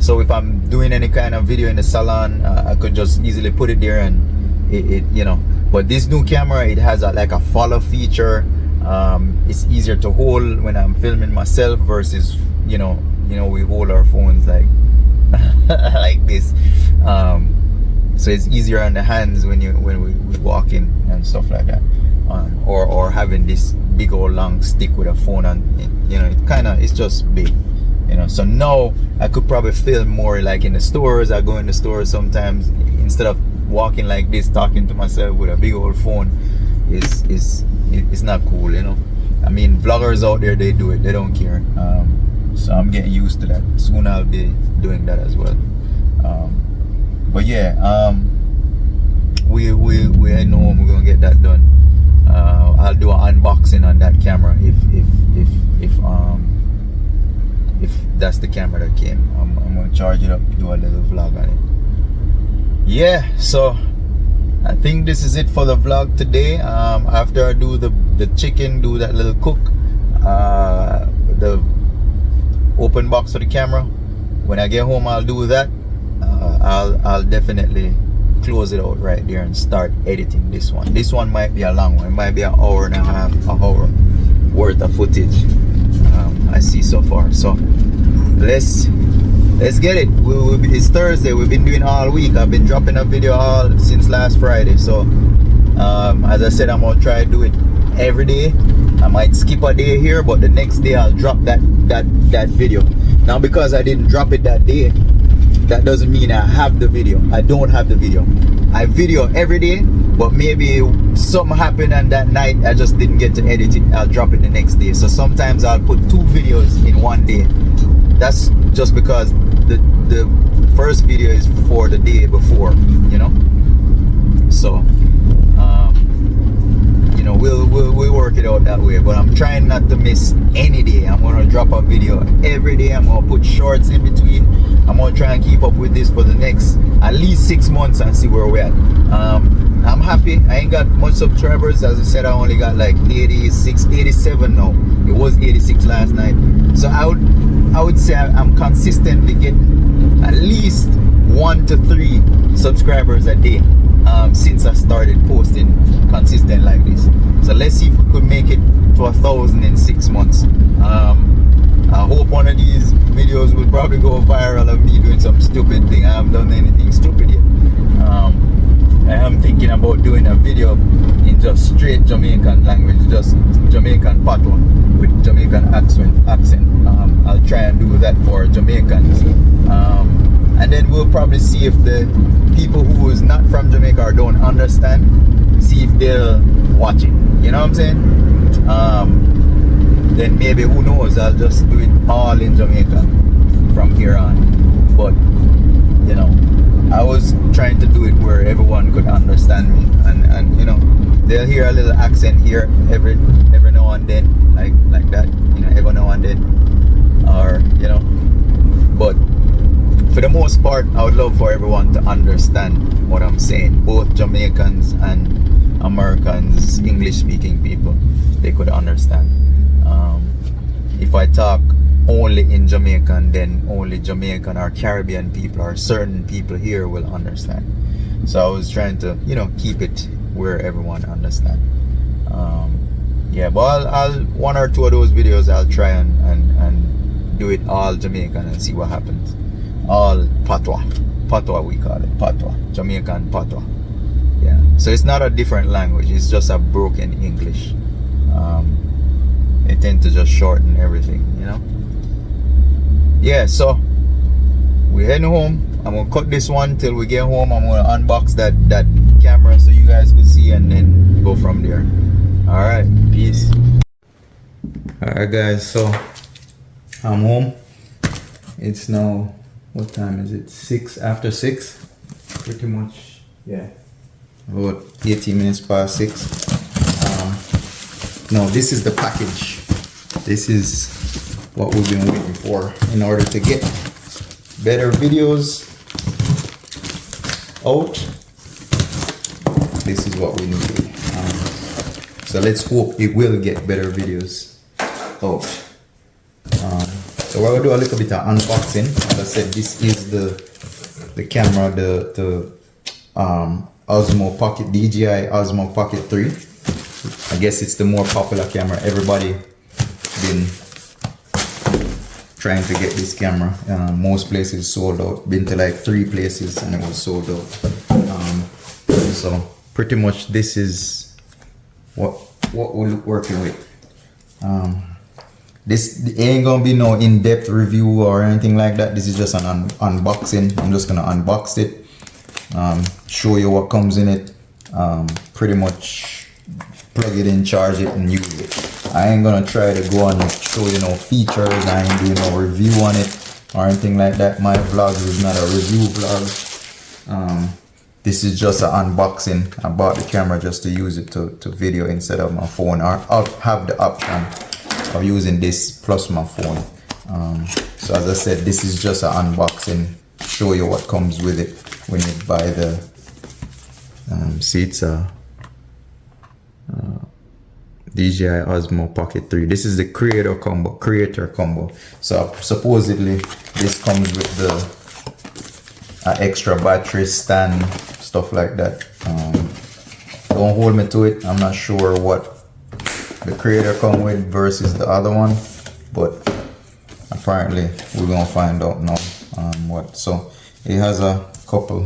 So if I'm doing any kind of video in the salon, I could just easily put it there, and it you know. But this new camera, it has like a follow feature. It's easier to hold when I'm filming myself versus you know we hold our phones like like this. So it's easier on the hands when we walk in and stuff like that. Or having this big old long stick with a phone on it, you know, it's just big, you know. So now I could probably film more like in the stores. I go in the stores sometimes, instead of walking like this talking to myself with a big old phone. It's not cool, you know. I mean, vloggers out there, they do it, they don't care. So I'm getting used to that. Soon I'll be doing that as well. But yeah, we heading home. We're gonna get that done. I'll do an unboxing on that camera if that's the camera that came. I'm gonna charge it up, do a little vlog on it. Yeah, so I think this is it for the vlog today. After I do the chicken, do that little cook, the open box for the camera, when I get home I'll do that. I'll definitely close it out right there and start editing this one. This one might be a long one. It might be an hour and a half, an hour worth of footage I see so far. So let's get it. It's Thursday. We've been doing all week. I've been dropping a video all since last Friday. So as I said, I'm gonna try to do it every day. I might skip a day here, but the next day I'll drop that video. Now, because I didn't drop it that day, that doesn't mean I have the video. I don't have the video. I video every day, but maybe something happened and that night I just didn't get to edit it. I'll drop it the next day. So sometimes I'll put 2 videos in one day. That's just because the first video is for the day before, you know. So you know, we'll work it out that way. But I'm trying not to miss any day. I'm gonna drop a video every day. I'm gonna put shorts in between. I'm gonna try and keep up with this for the next at least 6 months and see where we're at. I'm happy. I ain't got much subscribers. As I said, I only got like 86, 87 now. It was 86 last night. So I would say I'm consistently getting at least 1 to 3 subscribers a day since I started posting consistent like this. So let's see if we could make it to 1,000 in 6 months. I hope one of these videos will probably go viral of me doing some stupid thing. I haven't done anything stupid yet. I am thinking about doing a video in just straight Jamaican language, just Jamaican patois with Jamaican accent. I'll try and do that for Jamaicans. And then we'll probably see if the people who is not from Jamaica or don't understand, see if they'll watch it. You know what I'm saying? Then maybe, who knows, I'll just do it all in Jamaican from here on. But you know, I was trying to do it where everyone could understand me, and you know, they'll hear a little accent here every now and then, like that, you know, every now and then, or you know. But for the most part, I would love for everyone to understand what I'm saying, both Jamaicans and Americans, English-speaking people. They could understand. If I talk only in Jamaican, then only Jamaican or Caribbean people or certain people here will understand. So I was trying to, you know, keep it where everyone understands. Yeah, but I'll 1 or 2 of those videos I'll try and do it all Jamaican and see what happens. All patois we call it, patois, Jamaican patois. Yeah, so it's not a different language, it's just a broken English. They tend to just shorten everything, you know. Yeah, so we're heading home. I'm gonna cut this one till we get home. I'm gonna unbox that camera so you guys could see, and then go from there. All right, peace. All right, guys, so I'm home. It's now, what time is it? 6 after 6, pretty much. Yeah, about 18 minutes past 6. No, this is the package. This is what we've been waiting for in order to get better videos out. This is what we need. So let's hope it will get better videos out. So we're gonna do a little bit of unboxing. As I said, this is the camera, the Osmo Pocket, DJI Osmo Pocket 3. I guess it's the more popular camera. Everybody been trying to get this camera. Most places sold out. Been to like 3 places and it was sold out. So pretty much this is what we're working with. This ain't gonna be no in-depth review or anything like that. This is just an unboxing. I'm just gonna unbox it, show you what comes in it, pretty much plug it in, charge it, and use it. I ain't gonna try to go and show you no features. I ain't doing no review on it or anything like that. My vlog is not a review vlog. This is just an unboxing. I bought the camera just to use it to video instead of my phone, or I'll have the option of using this plus my phone. So as I said, this is just an unboxing, show you what comes with it when you buy the see, it's a DJI Osmo Pocket 3. This is the creator combo. So supposedly this comes with the extra battery stand, stuff like that. Don't hold me to it. I'm not sure what the creator come with versus the other one, but apparently we're gonna find out now what. So it has a couple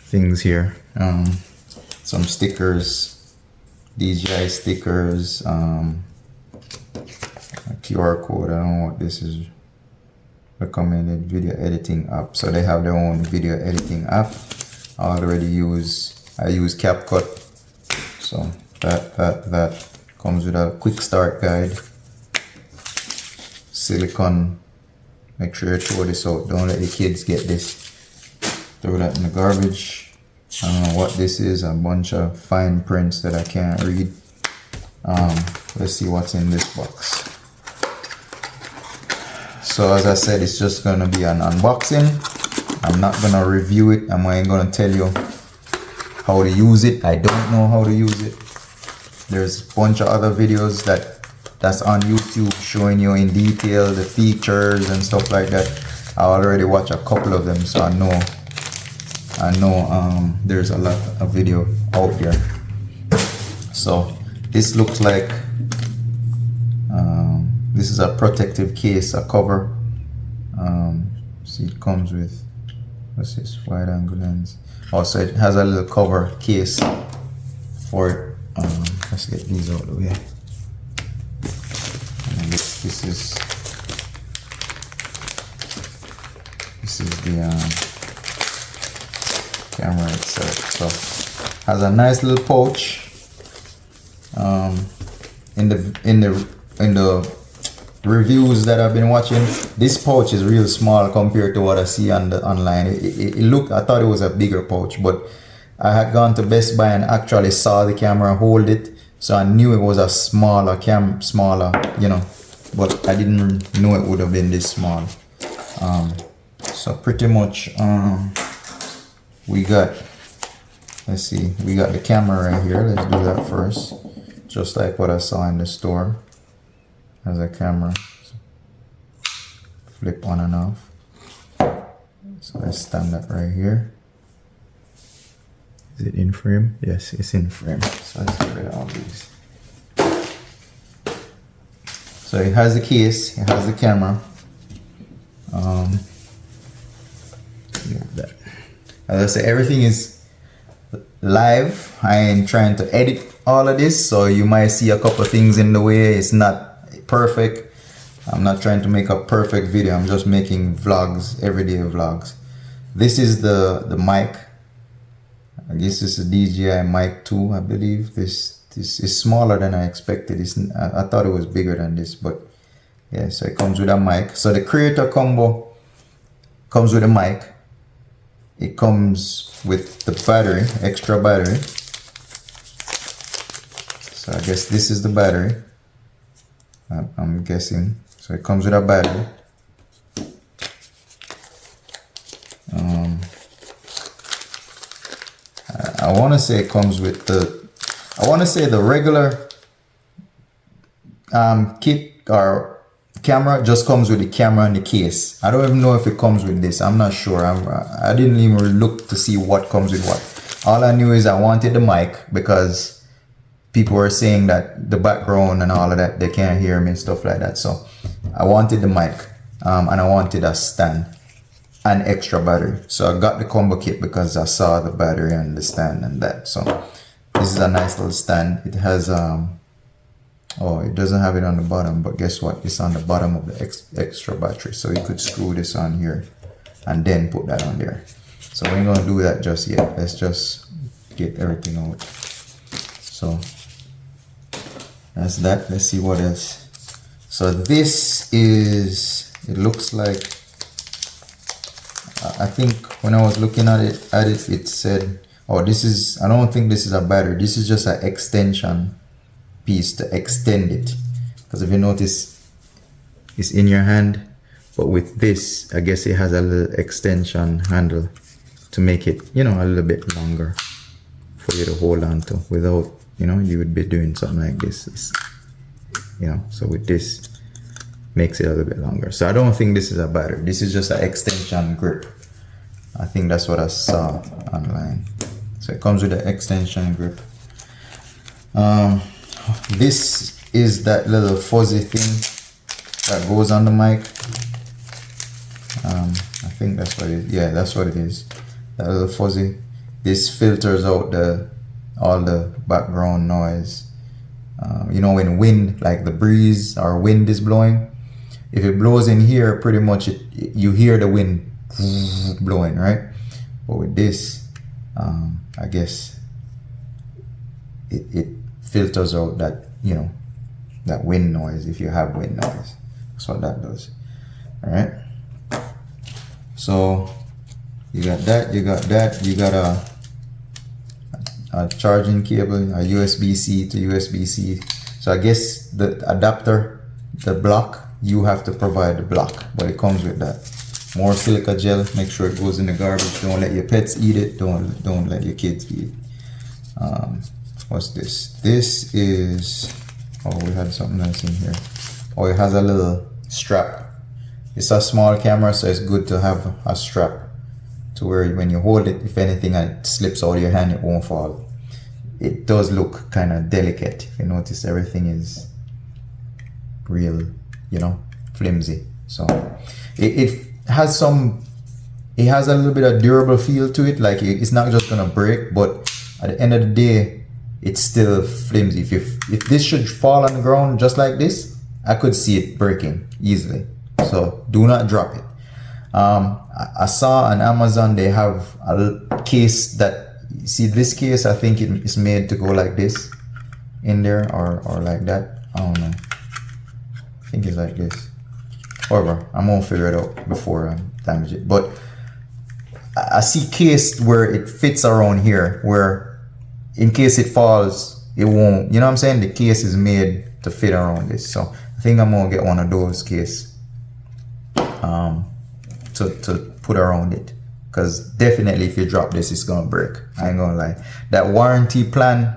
things here, some stickers, DJI stickers, a QR code. I don't know what this is. Recommended video editing app. So they have their own video editing app. I use CapCut. So that comes with a quick start guide. Silicone. Make sure you throw this out. Don't let the kids get this. Throw that in the garbage. I don't know what this is. A bunch of fine prints that I can't read. Let's see what's in this box. So as I said, it's just gonna be an unboxing. I'm not gonna review it. I'm ain't gonna tell you how to use it. I don't know how to use it. There's a bunch of other videos that's on YouTube showing you in detail the features and stuff like that. I already watched a couple of them, so I know there's a lot of video out there. So this looks like this is a protective case, a cover. See, it comes with, what's this, wide angle lens. Also, it has a little cover case for it. Let's get these out of the way. And this is the camera itself. So has a nice little pouch. In the reviews that I've been watching, this pouch is real small compared to what I see on the online. It looked, I thought it was a bigger pouch, but I had gone to Best Buy and actually saw the camera hold it, so I knew it was a smaller you know, but I didn't know it would have been this small. So pretty much we got, let's see, we got the camera right here. Let's do that first, just like what I saw in the store. As a camera, flip on and off. So let's stand that right here. Is it in frame? Yes, it's in frame. So let's get rid of all these. So it has the case, it has the camera. That. As I say, everything is live. I ain't trying to edit all of this, so you might see a couple things in the way. It's not perfect. I'm not trying to make a perfect video. I'm just making vlogs, everyday vlogs. This is the mic. I guess this is a DJI Mic 2, I believe. This is smaller than I expected. I thought it was bigger than this, but yeah. So it comes with a mic. So the creator combo comes with a mic. It comes with the battery, extra battery. So I guess this is the battery. I'm guessing. So it comes with a battery. I want to say it comes with the regular kit or camera just comes with the camera and the case. I don't even know if it comes with this. I'm not sure. I didn't even look to see what comes with what. All I knew is I wanted the mic because people were saying that the background and all of that, they can't hear me and stuff like that. So I wanted the mic and I wanted a stand and extra battery. So I got the combo kit because I saw the battery and the stand and that. So this is a nice little stand. It has oh, it doesn't have it on the bottom, but guess what? It's on the bottom of the extra battery. So you could screw this on here and then put that on there. So we ain't gonna do that just yet. Let's just get everything out. So that's that. Let's see what else. So this is, it looks like, I think when I was looking at it, it said, oh, this is, I don't think this is a battery. This is just an extension piece to extend it. Because if you notice, it's in your hand, but with this, I guess it has a little extension handle to make it, you know, a little bit longer for you to hold on to without, you know, you would be doing something like this. It's, you know, so with this, makes it a little bit longer. So I don't think this is a battery. This is just an extension grip. I think that's what I saw online. So it comes with an extension grip. This is that little fuzzy thing that goes on the mic. I think that's what it is. Yeah, that's what it is. That little fuzzy. This filters out all the background noise. You know, when wind, like the breeze or wind is blowing, if it blows in here, pretty much you hear the wind blowing, right? But with this, I guess it filters out that, you know, that wind noise if you have wind noise. That's what that does. All right. So you got that, you got that, you got a charging cable, a USB-C to USB-C. So I guess the adapter, the block, you have to provide the block, but it comes with that. More silica gel, make sure it goes in the garbage. Don't let your pets eat it. Don't let your kids eat it. What's this? This is, oh, we had something else in here. Oh, it has a little strap. It's a small camera, so it's good to have a strap to where when you hold it, if anything and it slips out of your hand, it won't fall. It does look kind of delicate. If you notice, everything is real, you know, flimsy. So it has some, it has a little bit of durable feel to it. Like it's not just gonna break, but at the end of the day, it's still flimsy. If this should fall on the ground just like this, I could see it breaking easily. So do not drop it. I saw on Amazon they have a case that, see this case, I think it is made to go like this in there or like that. I don't know. I think it's like this. However, I'm gonna figure it out before I damage it. But I see case where it fits around here, where in case it falls, it won't, you know what I'm saying? The case is made to fit around this. So I think I'm gonna get one of those case to put around it, because definitely if you drop this, it's gonna break. I ain't gonna lie. That warranty plan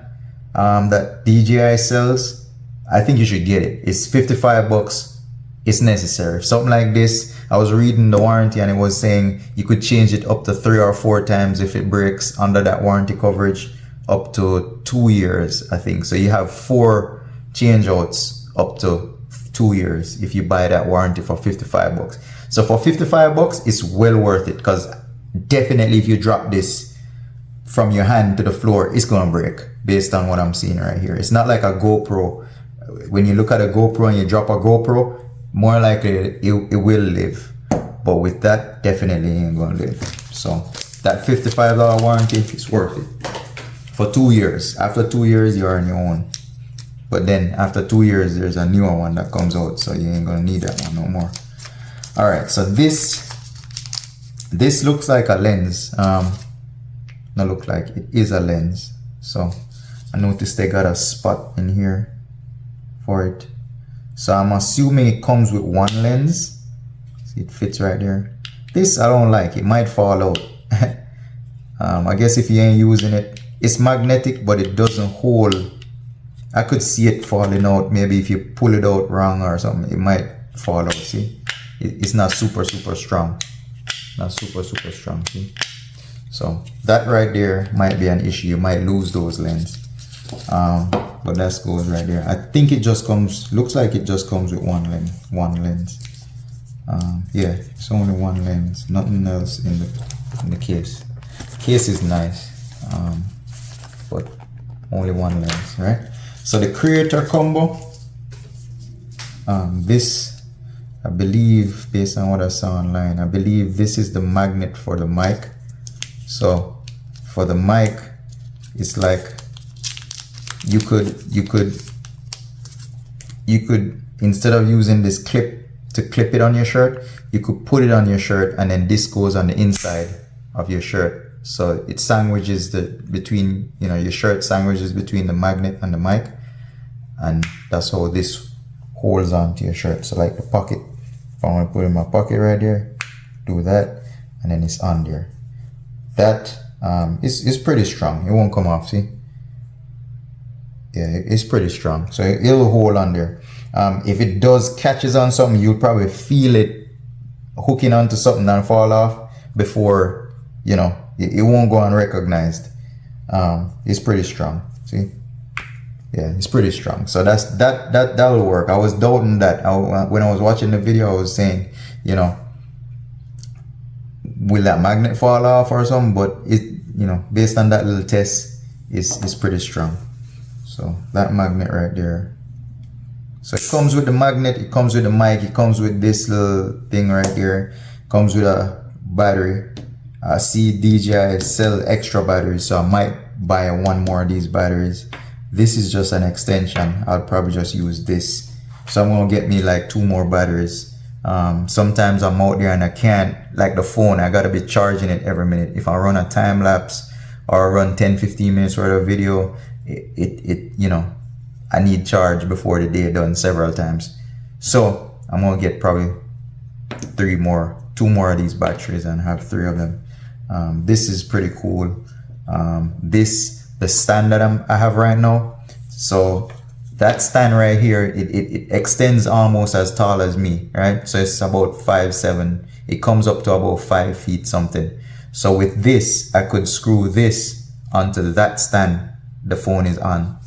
that DJI sells, I think you should get it. It's $55. It's necessary. Something like this, I was reading the warranty and it was saying you could change it up to 3 or 4 times if it breaks under that warranty coverage, up to 2 years, I think. So you have 4 change outs up to 2 years if you buy that warranty for $55. So for $55, it's well worth it, because definitely if you drop this from your hand to the floor, it's gonna break based on what I'm seeing right here. It's not like a GoPro. When you look at a GoPro and you drop a GoPro, more likely it will live. But with that, definitely ain't gonna live. So that $55 warranty is worth it for 2 years. After 2 years, you're on your own. But then after 2 years, there's a newer one that comes out, so you ain't gonna need that one no more. All right, so this looks like a lens. Not look like, it is a lens. So I noticed they got a spot in here for it. So I'm assuming it comes with one lens. See, it fits right there. This I don't like, it might fall out. I guess if you ain't using it, it's magnetic but it doesn't hold. I could see it falling out. Maybe if you pull it out wrong or something, it might fall out. See, it's not super strong, not super strong. See, so that right there might be an issue. You might lose those lenses. But that goes right there. I think it just comes, looks like it just comes with one lens. Yeah, it's only one lens, nothing else in the case. Case is nice, but only one lens, right? So the creator combo, this, I believe, based on what I saw online, I believe this is the magnet for the mic. So for the mic, it's like you could instead of using this clip to clip it on your shirt, you could put it on your shirt and then this goes on the inside of your shirt. So it sandwiches between, you know, your shirt sandwiches between the magnet and the mic, and that's how this holds onto your shirt. So like the pocket, if I want to put it in my pocket right there, do that, and then it's on there. That is pretty strong. It won't come off. See, yeah, it's pretty strong, so it'll hold on there. If it does catches on something, you'll probably feel it hooking onto something and fall off before, you know, it won't go unrecognized. It's pretty strong. See, yeah, it's pretty strong. So that'll work. I was doubting that when I was watching the video. I was saying, you know, will that magnet fall off or something? But it, you know, based on that little test, it's pretty strong. So that magnet right there. So it comes with the magnet, it comes with the mic, it comes with this little thing right here, comes with a battery. I see DJI sell extra batteries, so I might buy one more of these batteries. This is just an extension. I'll probably just use this. So I'm gonna get me like 2 more batteries. Sometimes I'm out there and I can't, like the phone, I gotta be charging it every minute. If I run a time lapse or run 10-15 minutes worth of video, it you know, I need charge before the day done several times. So I'm gonna get probably 2 more of these batteries and have 3 of them. This is pretty cool. The stand that I have right now, so that stand right here, it extends almost as tall as me, right? So it's about 5'7". It comes up to about 5 feet something. So with this, I could screw this onto that stand the phone is on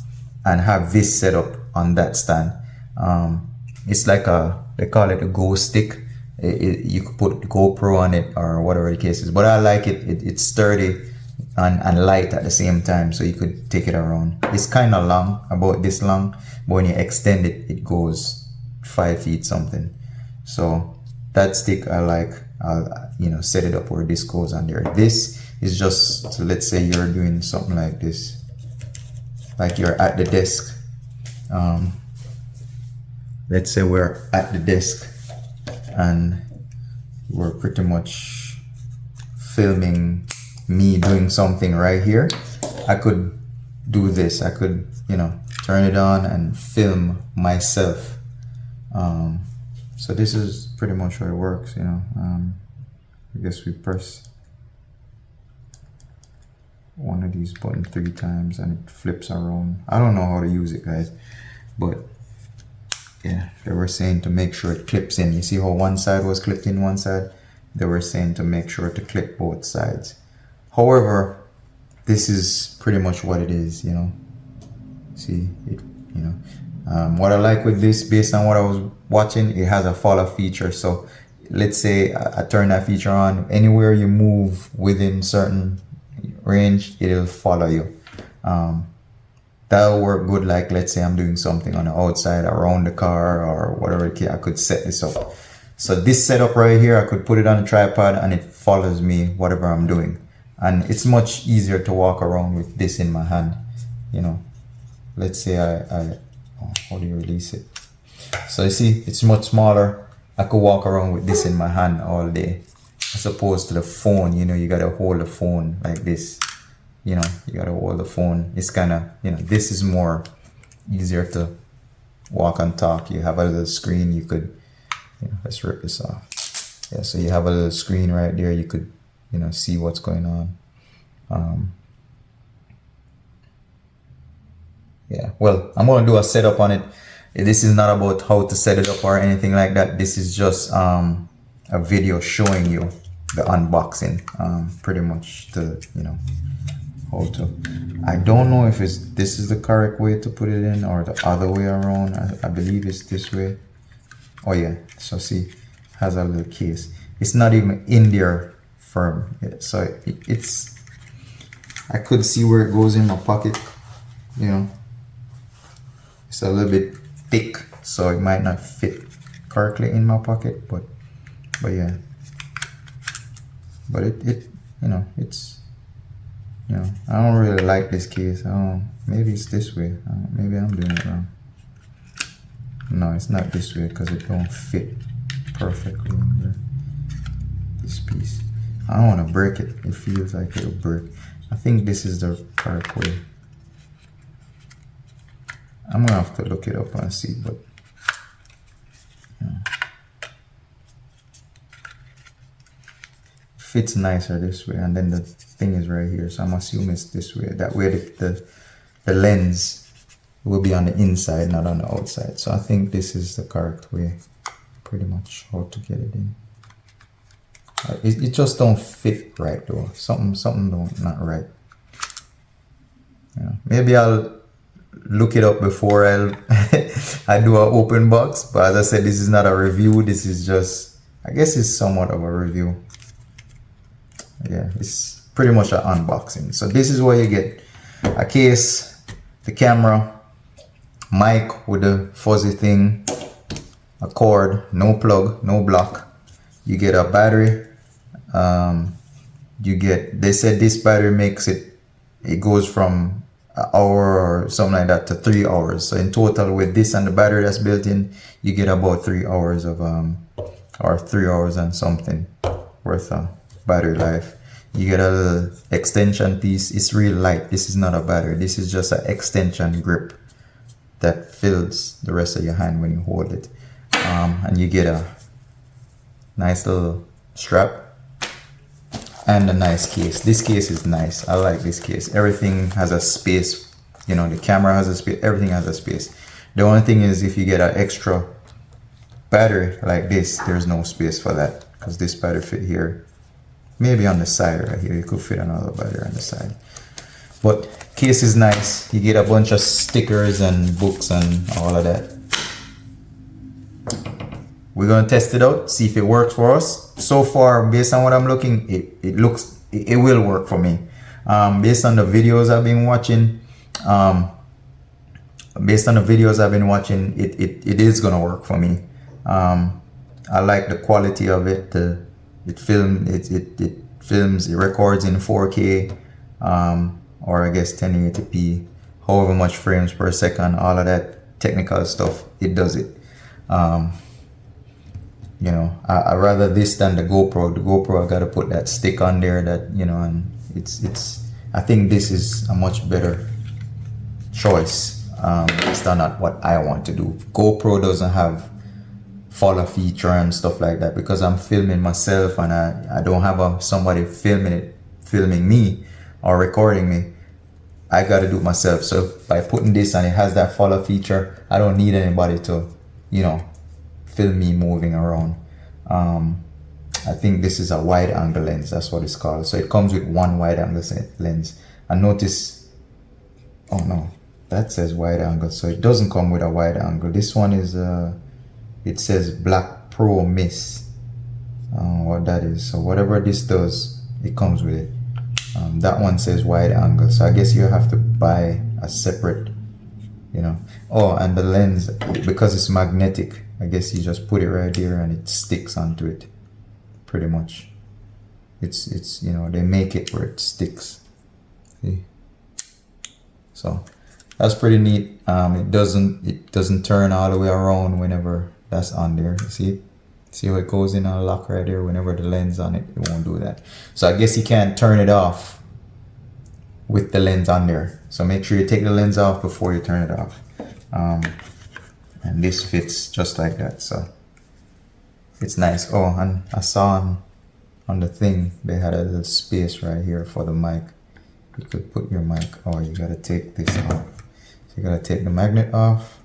and have this set up on that stand. It's like they call it a Go stick. You could put GoPro on it or whatever the case is, but I like it. It's sturdy and light at the same time, so you could take it around. It's kind of long, about this long, but when you extend it, it goes 5 feet something. So that stick I like. I'll, you know, set it up where this goes on there. This is just, so let's say you're doing something like this, like you're at the desk. Let's say we're at the desk and we're pretty much filming me doing something right here. I could do this. I could, you know, turn it on and film myself. So this is pretty much how it works, you know. I guess we press one of these buttons 3 times and it flips around. I don't know how to use it, guys, but yeah, they were saying to make sure it clips in. You see how one side was clipped in one side? They were saying to make sure to clip both sides. However, this is pretty much what it is, you know. See it, you know. What I like with this, based on what I was watching, it has a follow feature. So let's say I turn that feature on, anywhere you move within certain range, it'll follow you. That'll work good, like let's say I'm doing something on the outside around the car or whatever, I could set this up. So this setup right here, I could put it on a tripod and it follows me whatever I'm doing. And it's much easier to walk around with this in my hand, you know. Let's say how do you release it? So you see, it's much smaller. I could walk around with this in my hand all day, as opposed to the phone. You know, you gotta hold the phone like this. you know, you gotta hold the phone. It's kind of, you know, this is more easier to walk and talk. You have a little screen, you could, you know, let's rip this off. Yeah, so you have a little screen right there, you could, you know, see what's going on. Yeah, well, I'm gonna do a setup on it. This is not about how to set it up or anything like that. This is just a video showing you the unboxing, pretty much to, you know, how to. I don't know if this is the correct way to put it in or the other way around. I believe it's this way. Oh yeah, so see, has a little case. It's not even in there firm yet, so it's, I could see where it goes in my pocket, you know. It's a little bit thick, so it might not fit correctly in my pocket, but yeah. But it you know, it's, you know, I don't really like this case. Maybe it's this way. Maybe I'm doing it wrong. No, it's not this way because it don't fit perfectly in here. This piece. I don't want to break it. It feels like it'll break. I think this is the correct way. I'm gonna have to look it up and see, but yeah. Fits nicer this way, and then the thing is right here, so I'm assuming it's this way. That way the lens will be on the inside, not on the outside. So I think this is the correct way, pretty much, how to get it in. It just don't fit right though. Something don't not right. Yeah. Maybe I'll look it up before I do an open box, but as I said, this is not a review. This is just, I guess it's somewhat of a review. Yeah, it's pretty much an unboxing. So this is what you get: a case, the camera, mic with the fuzzy thing, a cord, no plug, no block. You get a battery. They said this battery makes it goes from an hour or something like that to 3 hours. So in total, with this and the battery that's built in, you get about 3 hours of or 3 hours and something worth of battery life. You get a little extension piece. It's real light. This is not a battery. This is just an extension grip that fills the rest of your hand when you hold it. And you get a nice little strap and a nice case. This case is nice. I like this case. Everything has a space. You know, the camera has a space. Everything has a space. The only thing is, if you get an extra battery like this, there's no space for that, because this battery fit here. Maybe on the side right here, you could fit another battery on the side. But case is nice. You get a bunch of stickers and books and all of that. We're gonna test it out, see if it works for us. So far, based on what I'm looking, it will work for me. Based on the videos I've been watching, it is gonna work for me. I like the quality of it. It films, it records in 4K, or I guess 1080p, however much frames per second, all of that technical stuff, it does it. You know, I rather this than the GoPro. The GoPro, I gotta put that stick on there, that, you know, and I think this is a much better choice. It's not what I want to do. GoPro doesn't have follow feature and stuff like that, because I'm filming myself and I don't have somebody filming me or recording me. I gotta do it myself. So by putting this and it has that follow feature, I don't need anybody to, you know, film me moving around. I think this is a wide angle lens, that's what it's called. So it comes with one wide angle lens. And notice, oh no, that says wide angle, so it doesn't come with a wide angle. This one is it says Black Pro Miss. What that is. So whatever this does, it comes with it. That one says wide angle, so I guess you have to buy a separate, you know. Oh, and the lens, because it's magnetic, I guess you just put it right there and it sticks onto it, pretty much. It's you know, they make it where it sticks. See? So that's pretty neat. It doesn't turn all the way around whenever that's on there. See how it goes in a lock right there. Whenever the lens on it, it won't do that. So I guess you can't turn it off with the lens on there. So make sure you take the lens off before you turn it off. And this fits just like that, so it's nice. Oh, and I saw on the thing they had a little space right here for the mic. You could put your mic. Oh, you gotta take this off. So you gotta take the magnet off.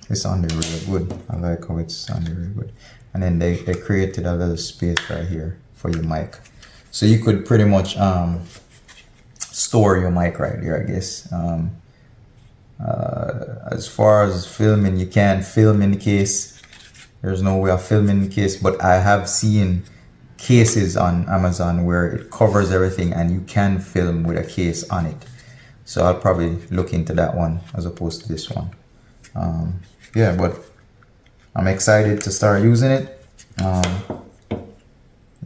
It's on there really good. I like how it's on there really good. And then they created a little space right here for your mic, so you could pretty much store your mic right here, I guess. As far as filming, you can't film in the case. There's no way of filming in the case, but I have seen cases on Amazon where it covers everything and you can film with a case on it. So I'll probably look into that one as opposed to this one. Yeah, but I'm excited to start using it.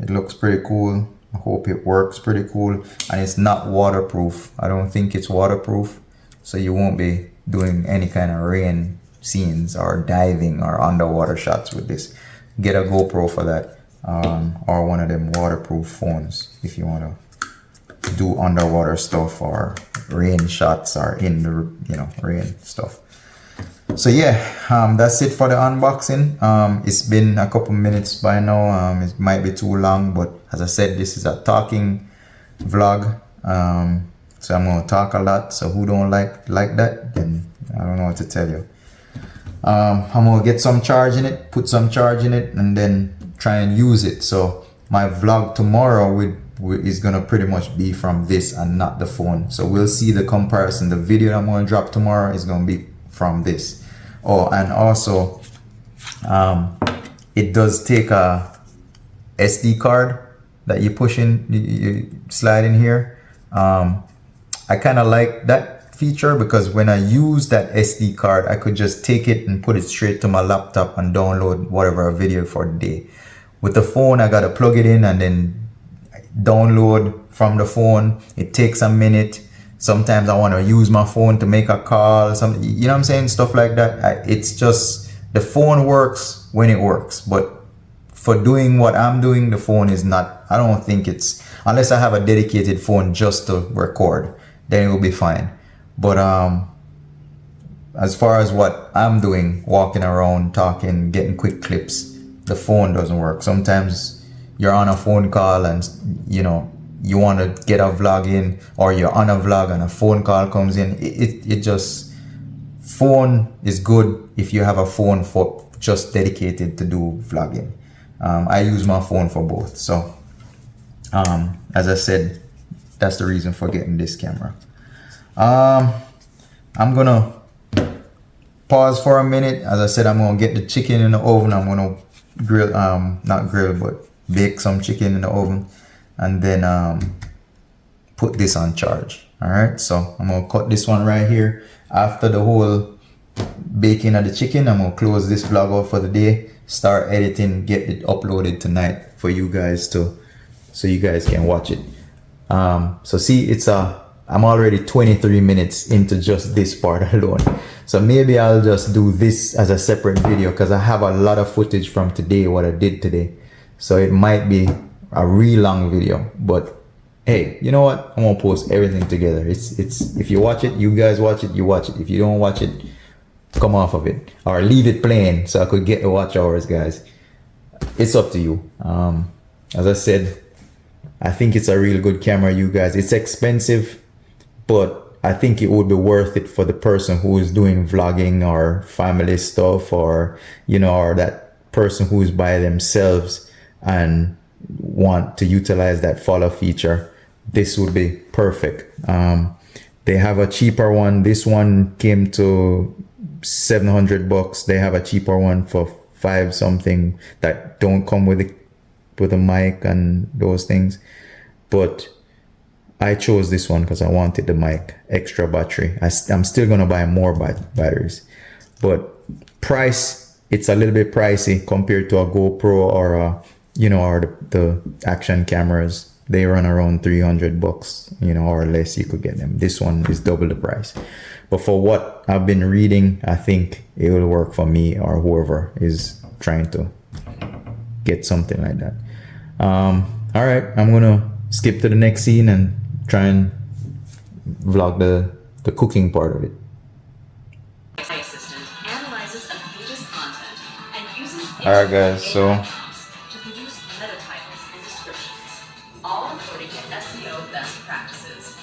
It looks pretty cool. I hope it works pretty cool. And it's not waterproof. I don't think it's waterproof. So you won't be doing any kind of rain scenes or diving or underwater shots with this. Get a GoPro for that, or one of them waterproof phones if you want to do underwater stuff or rain shots or in the rain stuff. So yeah, that's it for the unboxing. It's been a couple minutes by now. It might be too long, but as I said, this is a talking vlog. So I'm gonna talk a lot. So who don't like that, then I don't know what to tell you. I'm gonna get some charge in it, put some charge in it, and then try and use it. So my vlog tomorrow is gonna pretty much be from this and not the phone. So we'll see the comparison. The video I'm gonna drop tomorrow is gonna be from this. Oh, and also it does take a SD card that you push in, you slide in here. I kind of like that feature because when I use that SD card, I could just take it and put it straight to my laptop and download whatever video for the day. With the phone, I gotta plug it in and then download from the phone. It takes a minute. Sometimes I want to use my phone to make a call, something, you know what I'm saying, stuff like that. It's just, the phone works when it works, but for doing what I'm doing, the phone is not, I don't think it's, unless I have a dedicated phone just to record, then it will be fine. But as far as what I'm doing, walking around, talking, getting quick clips, the phone doesn't work. Sometimes you're on a phone call and you want to get a vlog in, or you're on a vlog and a phone call comes in. It just, phone is good if you have a phone for just dedicated to do vlogging. I use my phone for both. So as I said, that's the reason for getting this camera. I'm gonna pause for a minute. As I said, I'm gonna get the chicken in the oven. I'm gonna grill, not grill, but bake some chicken in the oven, and then put this on charge. All right, so I'm gonna cut this one right here. After the whole baking of the chicken, I'm gonna close this vlog out for the day, start editing, get it uploaded tonight for you guys so you guys can watch it. So see, I'm already 23 minutes into just this part alone. So maybe I'll just do this as a separate video because I have a lot of footage from today, what I did today. So it might be a real long video, but hey, you know what? I'm gonna post everything together. It's if you watch it, you guys watch it, you watch it. If you don't watch it, come off of it or leave it playing so I could get the watch hours, guys. It's up to you. As I said, I think it's a real good camera, you guys. It's expensive, but I think it would be worth it for the person who is doing vlogging or family stuff, or or that person who is by themselves and want to utilize that follow feature. This would be perfect. They have a cheaper one. This one came to $700. They have a cheaper one for $5 something that don't come with a mic and those things, but I chose this one because I wanted the mic, extra battery. I'm still gonna buy more batteries, but price, it's a little bit pricey compared to a GoPro or or the action cameras. They run around $300, or less. You could get them. This one is double the price, but for what I've been reading, I think it will work for me or whoever is trying to get something like that. All right, I'm gonna skip to the next scene and try and vlog the cooking part of it. Assistant analyzes a page's content and uses alright guys, so to produce meta titles and descriptions, all according to SEO best practices.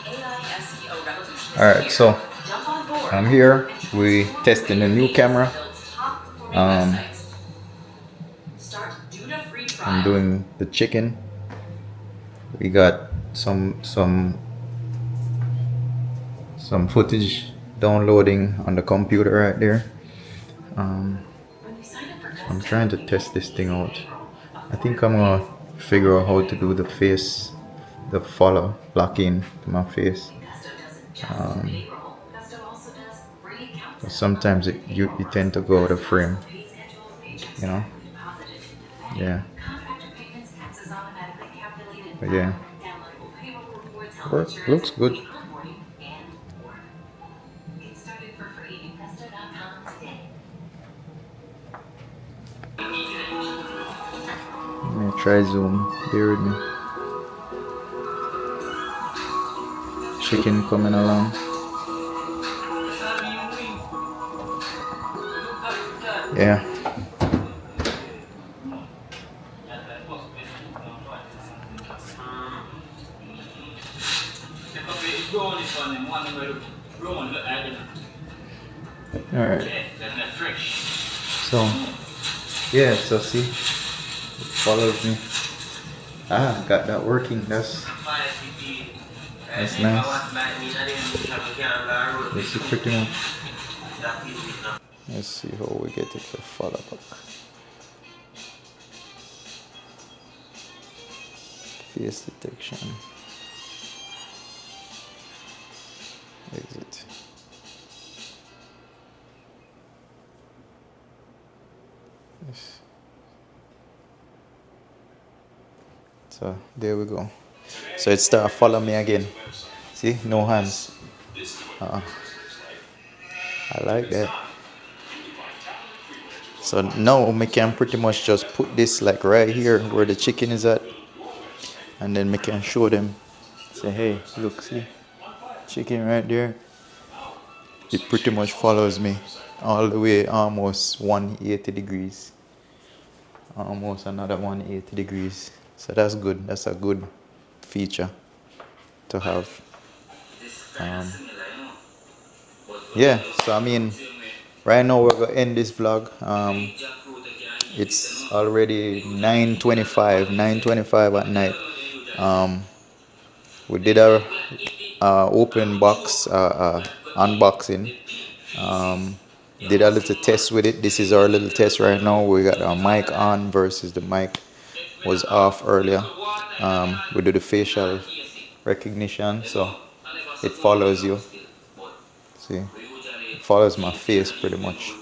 The AI SEO revolution is alright, so I'm here. We testing a new camera. I'm doing the chicken. We got some footage downloading on the computer right there. I'm trying to test this thing out. I think I'm gonna figure out how to do the face, the follow lock-in to my face. But sometimes you tend to go out of frame, you know. Yeah. But yeah, looks good. Let me try zoom. Bear with me. Chicken coming along. Yeah. Alright. So, yeah, so see, it follows me. Ah, got that working. That's nice. This is pretty much. Let's see how we get it to follow back. Face detection. Exit. Yes. So there we go. So it start follow me again. See, no hands. I like that. So now we can pretty much just put this like right here where the chicken is at, and then we can show them. Say, hey, look, see, chicken right there. It pretty much follows me all the way, almost 180 degrees. Almost another 180 degrees. So that's good. That's a good feature to have. Yeah, so I mean, right now we're gonna end this vlog. It's already 9:25 at night. We did our open box unboxing. Did a little test with it. This is our little test right now. We got our mic on versus the mic was off earlier. We do the facial recognition, so it follows you. See, it follows my face pretty much.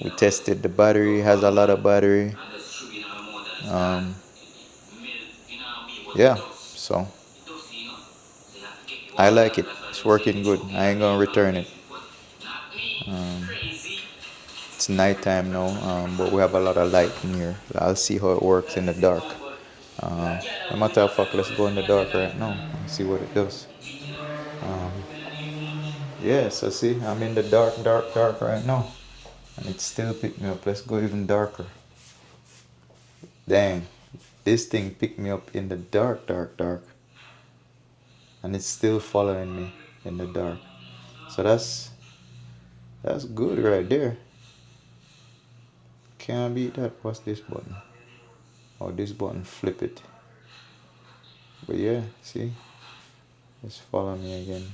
We tested the battery, has a lot of battery. Yeah, so I like it. It's working good. I ain't gonna return it. It's nighttime now, but we have a lot of light in here. I'll see how it works in the dark. No matter of fact, let's go in the dark right now and see what it does. Yeah, so see, I'm in the dark right now, and it still picked me up. Let's go even darker. Dang, this thing picked me up in the dark, and it's still following me in the dark. So that's good right there. Can't beat that. What's this button? Oh, this button, flip it. But yeah, see, it's following me again.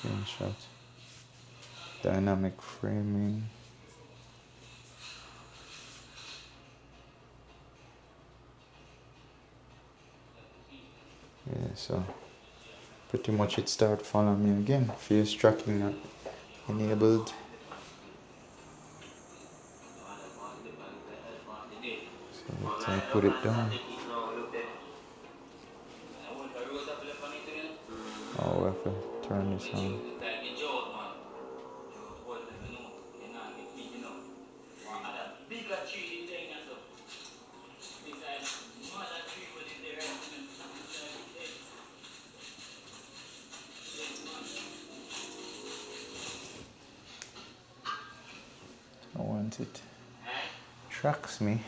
Screenshot. Dynamic framing. Yeah, so pretty much it started following me again. Face tracking not enabled. So let's put it down. Oh, we have to turn this on. once it tracks me.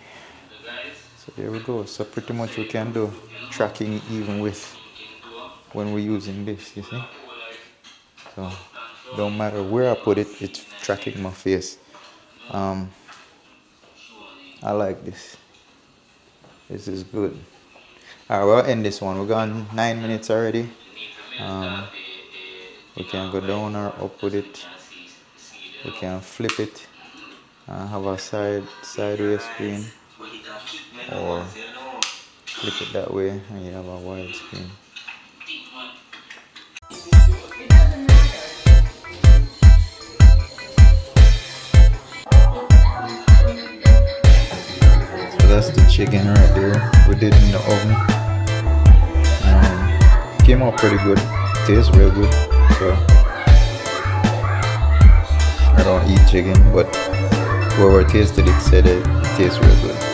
So there we go. So pretty much we can do tracking even with when we're using this, you see. So don't matter where I put it, it's tracking my face. I like this. This is good. Alright, we'll end this one. We're gone 9 minutes already. We can go down or up with it. We can flip it and have a sideways screen, or flip it that way and you have a wide screen. So that's the chicken right there. We did it in the oven. Came out pretty good. Tastes real good. So I don't eat chicken, but whoever tasted it said it tastes real good.